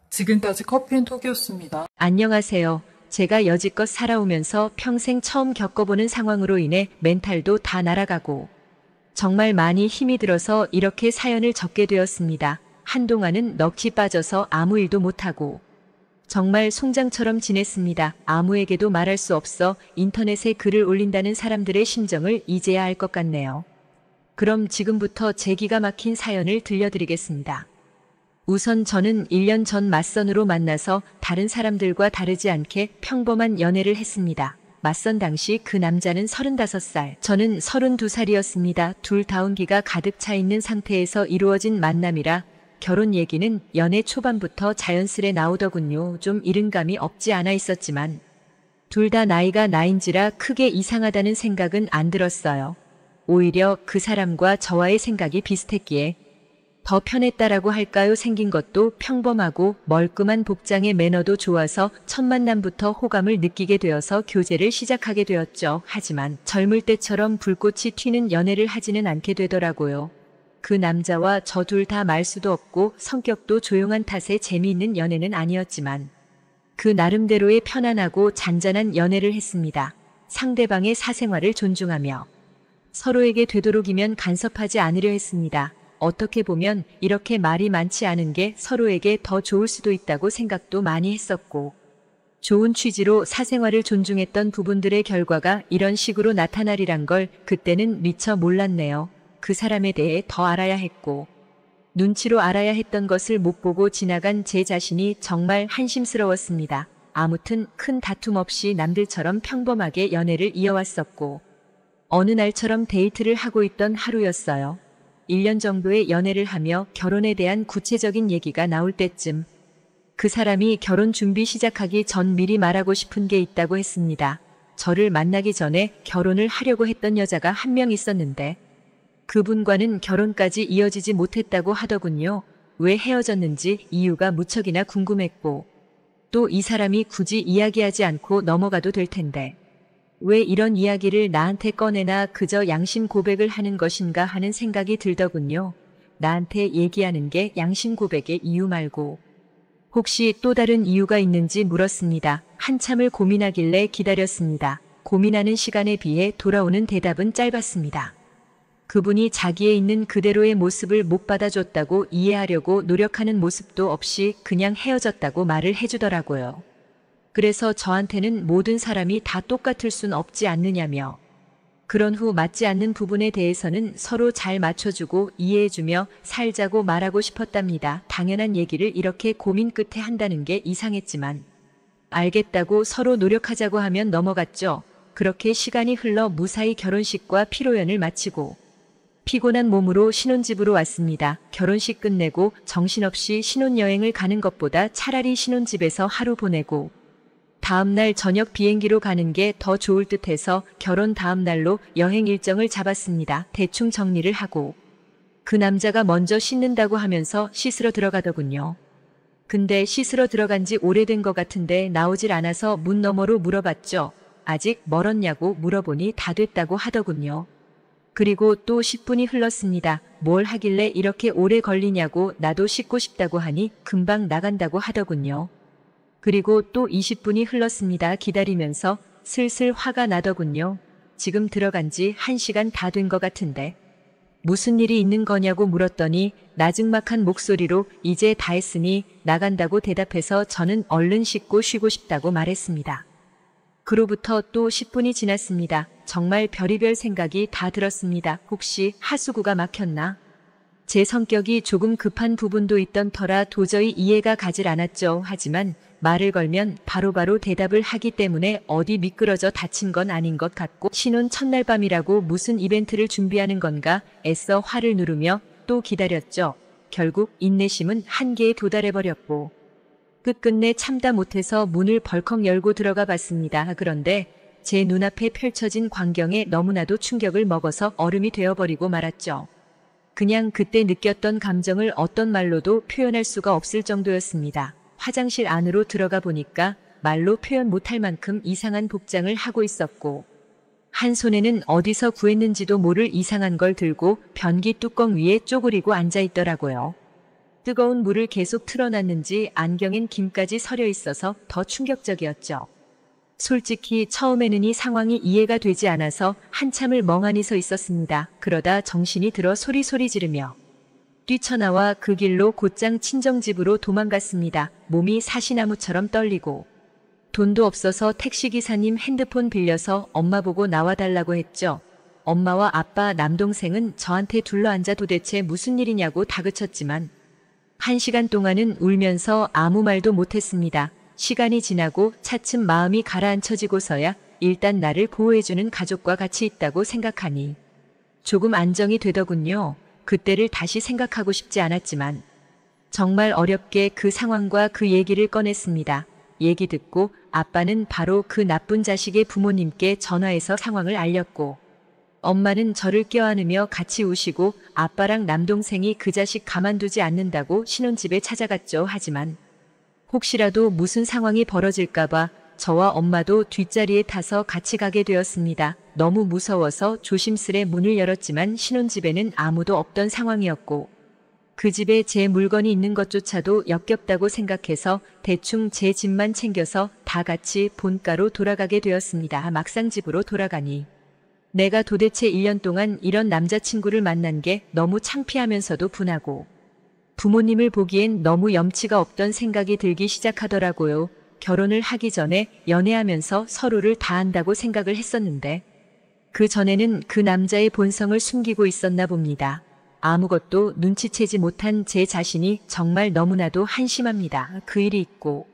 지금까지 커피앤톡이었습니다. 안녕하세요. 제가 여지껏 살아오면서 평생 처음 겪어보는 상황으로 인해 멘탈도 다 날아가고 정말 많이 힘이 들어서 이렇게 사연을 적게 되었습니다. 한동안은 넋이 빠져서 아무 일도 못하고 정말 송장처럼 지냈습니다. 아무에게도 말할 수 없어 인터넷에 글을 올린다는 사람들의 심정을 이제야 알 것 같네요. 그럼 지금부터 제 기가 막힌 사연을 들려드리겠습니다. 우선 저는 1년 전 맞선으로 만나서 다른 사람들과 다르지 않게 평범한 연애를 했습니다. 맞선 당시 그 남자는 35살, 저는 32살이었습니다. 둘 다운기가 가득 차 있는 상태에서 이루어진 만남이라 결혼 얘기는 연애 초반부터 자연스레 나오더군요. 좀 이른 감이 없지 않아 있었지만 둘 다 나이가 나인지라 크게 이상하다는 생각은 안 들었어요. 오히려 그 사람과 저와의 생각이 비슷했기에 더 편했다라고 할까요? 생긴 것도 평범하고 멀끔한 복장의 매너도 좋아서 첫 만남부터 호감을 느끼게 되어서 교제를 시작하게 되었죠. 하지만 젊을 때처럼 불꽃이 튀는 연애를 하지는 않게 되더라고요. 그 남자와 저 둘 다 말수도 없고 성격도 조용한 탓에 재미있는 연애는 아니었지만 그 나름대로의 편안하고 잔잔한 연애를 했습니다. 상대방의 사생활을 존중하며 서로에게 되도록이면 간섭하지 않으려 했습니다. 어떻게 보면 이렇게 말이 많지 않은 게 서로에게 더 좋을 수도 있다고 생각도 많이 했었고 좋은 취지로 사생활을 존중했던 부분들의 결과가 이런 식으로 나타나리란 걸 그때는 미처 몰랐네요. 그 사람에 대해 더 알아야 했고 눈치로 알아야 했던 것을 못 보고 지나간 제 자신이 정말 한심스러웠습니다. 아무튼 큰 다툼 없이 남들처럼 평범하게 연애를 이어왔었고 어느 날처럼 데이트를 하고 있던 하루였어요. 1년 정도의 연애를 하며 결혼에 대한 구체적인 얘기가 나올 때쯤 그 사람이 결혼 준비 시작하기 전 미리 말하고 싶은 게 있다고 했습니다. 저를 만나기 전에 결혼을 하려고 했던 여자가 한 명 있었는데 그분과는 결혼까지 이어지지 못했다고 하더군요. 왜 헤어졌는지 이유가 무척이나 궁금했고 또 이 사람이 굳이 이야기하지 않고 넘어가도 될 텐데 왜 이런 이야기를 나한테 꺼내나 그저 양심 고백을 하는 것인가 하는 생각이 들더군요. 나한테 얘기하는 게 양심 고백의 이유 말고 혹시 또 다른 이유가 있는지 물었습니다. 한참을 고민하길래 기다렸습니다. 고민하는 시간에 비해 돌아오는 대답은 짧았습니다. 그분이 자기에 있는 그대로의 모습을 못 받아줬다고 이해하려고 노력하는 모습도 없이 그냥 헤어졌다고 말을 해주더라고요. 그래서 저한테는 모든 사람이 다 똑같을 순 없지 않느냐며 그런 후 맞지 않는 부분에 대해서는 서로 잘 맞춰주고 이해해주며 살자고 말하고 싶었답니다. 당연한 얘기를 이렇게 고민 끝에 한다는 게 이상했지만 알겠다고 서로 노력하자고 하면 넘어갔죠. 그렇게 시간이 흘러 무사히 결혼식과 피로연을 마치고 피곤한 몸으로 신혼집으로 왔습니다. 결혼식 끝내고 정신없이 신혼여행을 가는 것보다 차라리 신혼집에서 하루 보내고 다음날 저녁 비행기로 가는 게 더 좋을 듯해서 결혼 다음날로 여행 일정을 잡았습니다. 대충 정리를 하고 그 남자가 먼저 씻는다고 하면서 씻으러 들어가더군요. 근데 씻으러 들어간 지 오래된 것 같은데 나오질 않아서 문 너머로 물어봤죠. 아직 멀었냐고 물어보니 다 됐다고 하더군요. 그리고 또 10분이 흘렀습니다. 뭘 하길래 이렇게 오래 걸리냐고 나도 씻고 싶다고 하니 금방 나간다고 하더군요. 그리고 또 20분이 흘렀습니다. 기다리면서 슬슬 화가 나더군요. 지금 들어간 지 1시간 다 된 것 같은데 무슨 일이 있는 거냐고 물었더니 나증막한 목소리로 이제 다 했으니 나간다고 대답해서 저는 얼른 씻고 쉬고 싶다고 말했습니다. 그로부터 또 10분이 지났습니다. 정말 별의별 생각이 다 들었습니다. 혹시 하수구가 막혔나? 제 성격이 조금 급한 부분도 있던 터라 도저히 이해가 가질 않았죠. 하지만 말을 걸면 바로바로 대답을 하기 때문에 어디 미끄러져 다친 건 아닌 것 같고 신혼 첫날 밤이라고 무슨 이벤트를 준비하는 건가 애써 화를 누르며 또 기다렸죠. 결국 인내심은 한계에 도달해버렸고 끝끝내 참다 못해서 문을 벌컥 열고 들어가 봤습니다. 그런데 제 눈앞에 펼쳐진 광경에 너무나도 충격을 먹어서 얼음이 되어버리고 말았죠. 그냥 그때 느꼈던 감정을 어떤 말로도 표현할 수가 없을 정도였습니다. 화장실 안으로 들어가 보니까 말로 표현 못할 만큼 이상한 복장을 하고 있었고 한 손에는 어디서 구했는지도 모를 이상한 걸 들고 변기 뚜껑 위에 쪼그리고 앉아있더라고요. 뜨거운 물을 계속 틀어놨는지 안경엔 김까지 서려 있어서 더 충격적이었죠. 솔직히 처음에는 이 상황이 이해가 되지 않아서 한참을 멍하니 서 있었습니다. 그러다 정신이 들어 소리 지르며 뛰쳐나와 그 길로 곧장 친정집으로 도망갔습니다. 몸이 사시나무처럼 떨리고. 돈도 없어서 택시기사님 핸드폰 빌려서 엄마 보고 나와달라고 했죠. 엄마와 아빠, 남동생은 저한테 둘러앉아 도대체 무슨 일이냐고 다그쳤지만 1시간 동안은 울면서 아무 말도 못했습니다. 시간이 지나고 차츰 마음이 가라앉혀지고서야 일단 나를 보호해주는 가족과 같이 있다고 생각하니 조금 안정이 되더군요. 그때를 다시 생각하고 싶지 않았지만 정말 어렵게 그 상황과 그 얘기를 꺼냈습니다. 얘기 듣고 아빠는 바로 그 나쁜 자식의 부모님께 전화해서 상황을 알렸고 엄마는 저를 껴안으며 같이 우시고 아빠랑 남동생이 그 자식 가만두지 않는다고 신혼집에 찾아갔죠. 하지만 혹시라도 무슨 상황이 벌어질까봐 저와 엄마도 뒷자리에 타서 같이 가게 되었습니다. 너무 무서워서 조심스레 문을 열었지만 신혼집에는 아무도 없던 상황이었고 그 집에 제 물건이 있는 것조차도 역겹다고 생각해서 대충 제 집만 챙겨서 다 같이 본가로 돌아가게 되었습니다. 막상 집으로 돌아가니 내가 도대체 1년 동안 이런 남자친구를 만난 게 너무 창피하면서도 분하고 부모님을 보기엔 너무 염치가 없던 생각이 들기 시작하더라고요. 결혼을 하기 전에 연애하면서 서로를 다 안다고 생각을 했었는데 그 전에는 그 남자의 본성을 숨기고 있었나 봅니다. 아무것도 눈치채지 못한 제 자신이 정말 너무나도 한심합니다. 그 일이 있고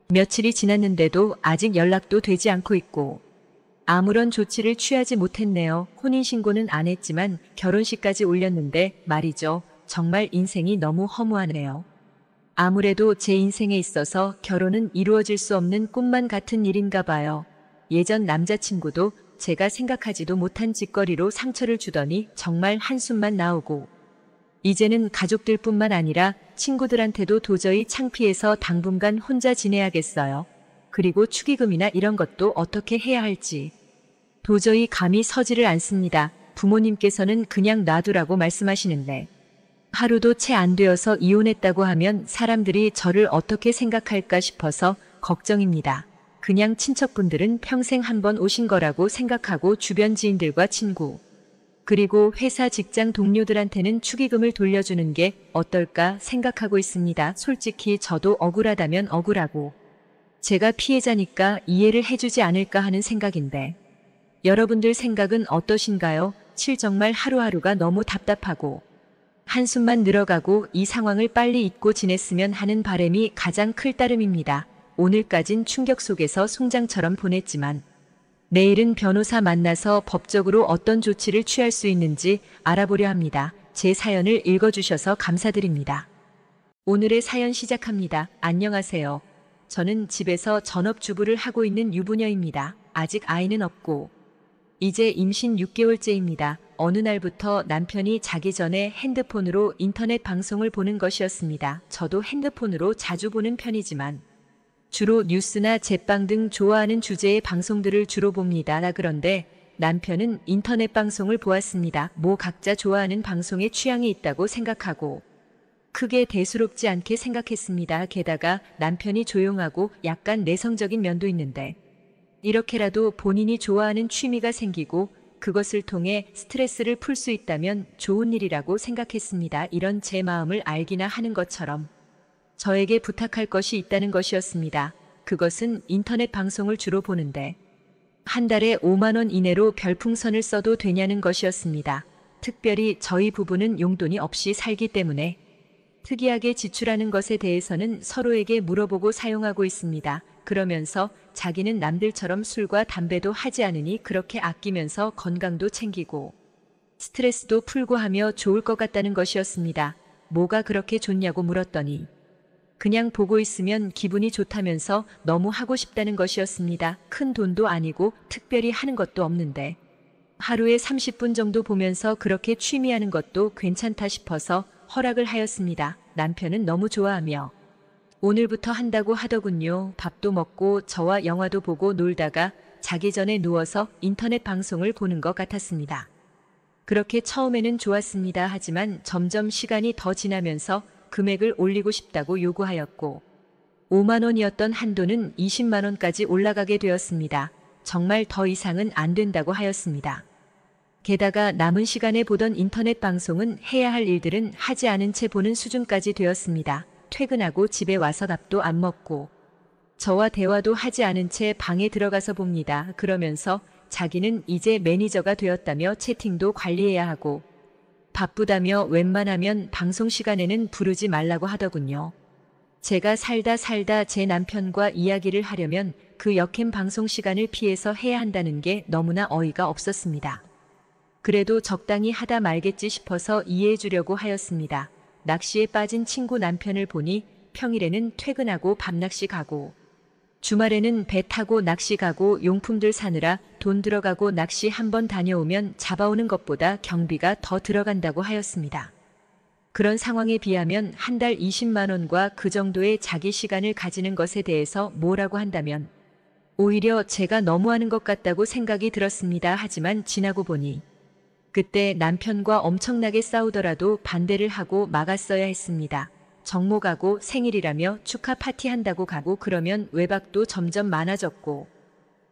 며칠이 지났는데도 아직 연락도 되지 않고 있고 아무런 조치를 취하지 못했네요. 혼인신고는 안 했지만 결혼식까지 올렸는데 말이죠. 정말 인생이 너무 허무하네요. 아무래도 제 인생에 있어서 결혼은 이루어질 수 없는 꿈만 같은 일인가 봐요. 예전 남자친구도 제가 생각하지도 못한 짓거리로 상처를 주더니 정말 한숨만 나오고 이제는 가족들뿐만 아니라 친구들한테도 도저히 창피해서 당분간 혼자 지내야겠어요. 그리고 축의금이나 이런 것도 어떻게 해야 할지 도저히 감이 서지를 않습니다. 부모님께서는 그냥 놔두라고 말씀하시는데 하루도 채 안 되어서 이혼했다고 하면 사람들이 저를 어떻게 생각할까 싶어서 걱정입니다. 그냥 친척분들은 평생 한 번 오신 거라고 생각하고 주변 지인들과 친구 그리고 회사 직장 동료들한테는 축의금을 돌려주는 게 어떨까 생각하고 있습니다. 솔직히 저도 억울하다면 억울하고 제가 피해자니까 이해를 해주지 않을까 하는 생각인데 여러분들 생각은 어떠신가요? 정말 하루하루가 너무 답답하고 한숨만 늘어가고 이 상황을 빨리 잊고 지냈으면 하는 바람이 가장 클 따름입니다. 오늘까진 충격 속에서 송장처럼 보냈지만 내일은 변호사 만나서 법적으로 어떤 조치를 취할 수 있는지 알아보려 합니다. 제 사연을 읽어주셔서 감사드립니다. 오늘의 사연 시작합니다. 안녕하세요. 저는 집에서 전업주부를 하고 있는 유부녀입니다. 아직 아이는 없고 이제 임신 6개월째입니다. 어느 날부터 남편이 자기 전에 핸드폰으로 인터넷 방송을 보는 것이었습니다. 저도 핸드폰으로 자주 보는 편이지만 주로 뉴스나 제빵 등 좋아하는 주제의 방송들을 주로 봅니다. 그런데 남편은 인터넷 방송을 보았습니다. 각자 좋아하는 방송에 취향이 있다고 생각하고 크게 대수롭지 않게 생각했습니다. 게다가 남편이 조용하고 약간 내성적인 면도 있는데 이렇게라도 본인이 좋아하는 취미가 생기고 그것을 통해 스트레스를 풀 수 있다면 좋은 일이라고 생각했습니다. 이런 제 마음을 알기나 하는 것처럼 저에게 부탁할 것이 있다는 것이었습니다. 그것은 인터넷 방송을 주로 보는데 한 달에 5만 원 이내로 별풍선을 써도 되냐는 것이었습니다. 특별히 저희 부부는 용돈이 없이 살기 때문에 특이하게 지출하는 것에 대해서는 서로에게 물어보고 사용하고 있습니다. 그러면서 자기는 남들처럼 술과 담배도 하지 않으니 그렇게 아끼면서 건강도 챙기고 스트레스도 풀고 하며 좋을 것 같다는 것이었습니다. 뭐가 그렇게 좋냐고 물었더니 그냥 보고 있으면 기분이 좋다면서 너무 하고 싶다는 것이었습니다. 큰 돈도 아니고 특별히 하는 것도 없는데 하루에 30분 정도 보면서 그렇게 취미하는 것도 괜찮다 싶어서 허락을 하였습니다. 남편은 너무 좋아하며 오늘부터 한다고 하더군요. 밥도 먹고 저와 영화도 보고 놀다가 자기 전에 누워서 인터넷 방송을 보는 것 같았습니다. 그렇게 처음에는 좋았습니다. 하지만 점점 시간이 더 지나면서 금액을 올리고 싶다고 요구하였고 5만 원이었던 한도는 20만 원까지 올라가게 되었습니다. 정말 더 이상은 안 된다고 하였습니다. 게다가 남은 시간에 보던 인터넷 방송은 해야 할 일들은 하지 않은 채 보는 수준까지 되었습니다. 퇴근하고 집에 와서 밥도 안 먹고 저와 대화도 하지 않은 채 방에 들어가서 봅니다. 그러면서 자기는 이제 매니저가 되었다며 채팅도 관리해야 하고 바쁘다며 웬만하면 방송 시간에는 부르지 말라고 하더군요. 제가 살다 제 남편과 이야기를 하려면 그 역캠 방송 시간을 피해서 해야 한다는 게 너무나 어이가 없었습니다. 그래도 적당히 하다 말겠지 싶어서 이해해 주려고 하였습니다. 낚시에 빠진 친구 남편을 보니 평일에는 퇴근하고 밤낚시 가고 주말에는 배 타고 낚시 가고 용품들 사느라 돈 들어가고 낚시 한번 다녀오면 잡아오는 것보다 경비가 더 들어간다고 하였습니다. 그런 상황에 비하면 한 달 20만 원과 그 정도의 자기 시간을 가지는 것에 대해서 뭐라고 한다면 오히려 제가 너무하는 것 같다고 생각이 들었습니다. 하지만 지나고 보니 그때 남편과 엄청나게 싸우더라도 반대를 하고 막았어야 했습니다. 정모 가고 생일이라며 축하 파티한다고 가고 그러면 외박도 점점 많아졌고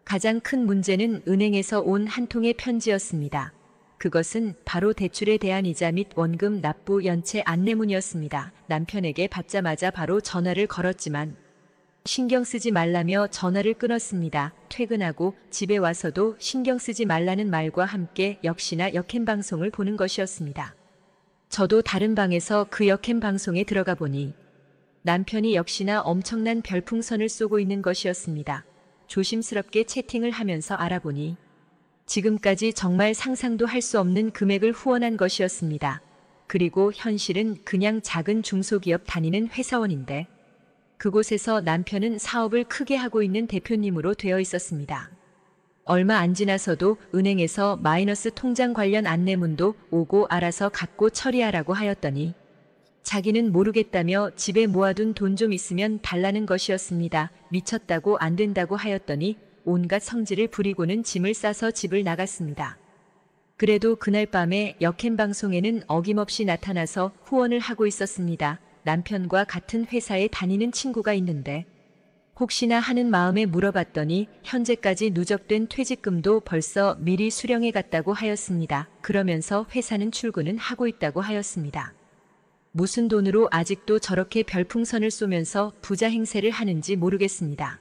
가장 큰 문제는 은행에서 온 한 통의 편지였습니다. 그것은 바로 대출에 대한 이자 및 원금 납부 연체 안내문이었습니다. 남편에게 받자마자 바로 전화를 걸었지만 신경 쓰지 말라며 전화를 끊었습니다. 퇴근하고 집에 와서도 신경 쓰지 말라는 말과 함께 역시나 역캠 방송을 보는 것이었습니다. 저도 다른 방에서 그 역캠 방송에 들어가 보니 남편이 역시나 엄청난 별풍선을 쏘고 있는 것이었습니다. 조심스럽게 채팅을 하면서 알아보니 지금까지 정말 상상도 할 수 없는 금액을 후원한 것이었습니다. 그리고 현실은 그냥 작은 중소기업 다니는 회사원인데 그곳에서 남편은 사업을 크게 하고 있는 대표님으로 되어 있었습니다. 얼마 안 지나서도 은행에서 마이너스 통장 관련 안내문도 오고 알아서 갖고 처리하라고 하였더니 자기는 모르겠다며 집에 모아둔 돈 좀 있으면 달라는 것이었습니다. 미쳤다고 안 된다고 하였더니 온갖 성질을 부리고는 짐을 싸서 집을 나갔습니다. 그래도 그날 밤에 역캠 방송에는 어김없이 나타나서 후원을 하고 있었습니다. 남편과 같은 회사에 다니는 친구가 있는데 혹시나 하는 마음에 물어봤더니 현재까지 누적된 퇴직금도 벌써 미리 수령해 갔다고 하였습니다. 그러면서 회사는 출근은 하고 있다고 하였습니다. 무슨 돈으로 아직도 저렇게 별풍선을 쏘면서 부자 행세를 하는지 모르겠습니다.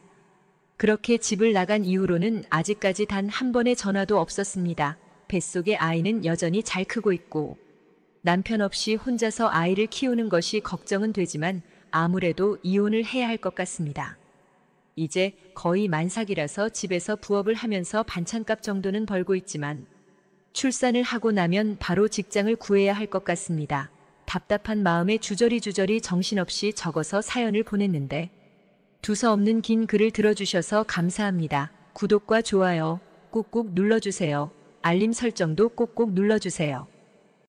그렇게 집을 나간 이후로는 아직까지 단 한 번의 전화도 없었습니다. 뱃속의 아이는 여전히 잘 크고 있고 남편 없이 혼자서 아이를 키우는 것이 걱정은 되지만 아무래도 이혼을 해야 할 것 같습니다. 이제 거의 만삭이라서 집에서 부업을 하면서 반찬값 정도는 벌고 있지만 출산을 하고 나면 바로 직장을 구해야 할 것 같습니다. 답답한 마음에 주저리 정신없이 적어서 사연을 보냈는데 두서없는 긴 글을 들어주셔서 감사합니다. 구독과 좋아요 꾹꾹 눌러주세요. 알림 설정도 꼭꼭 눌러주세요.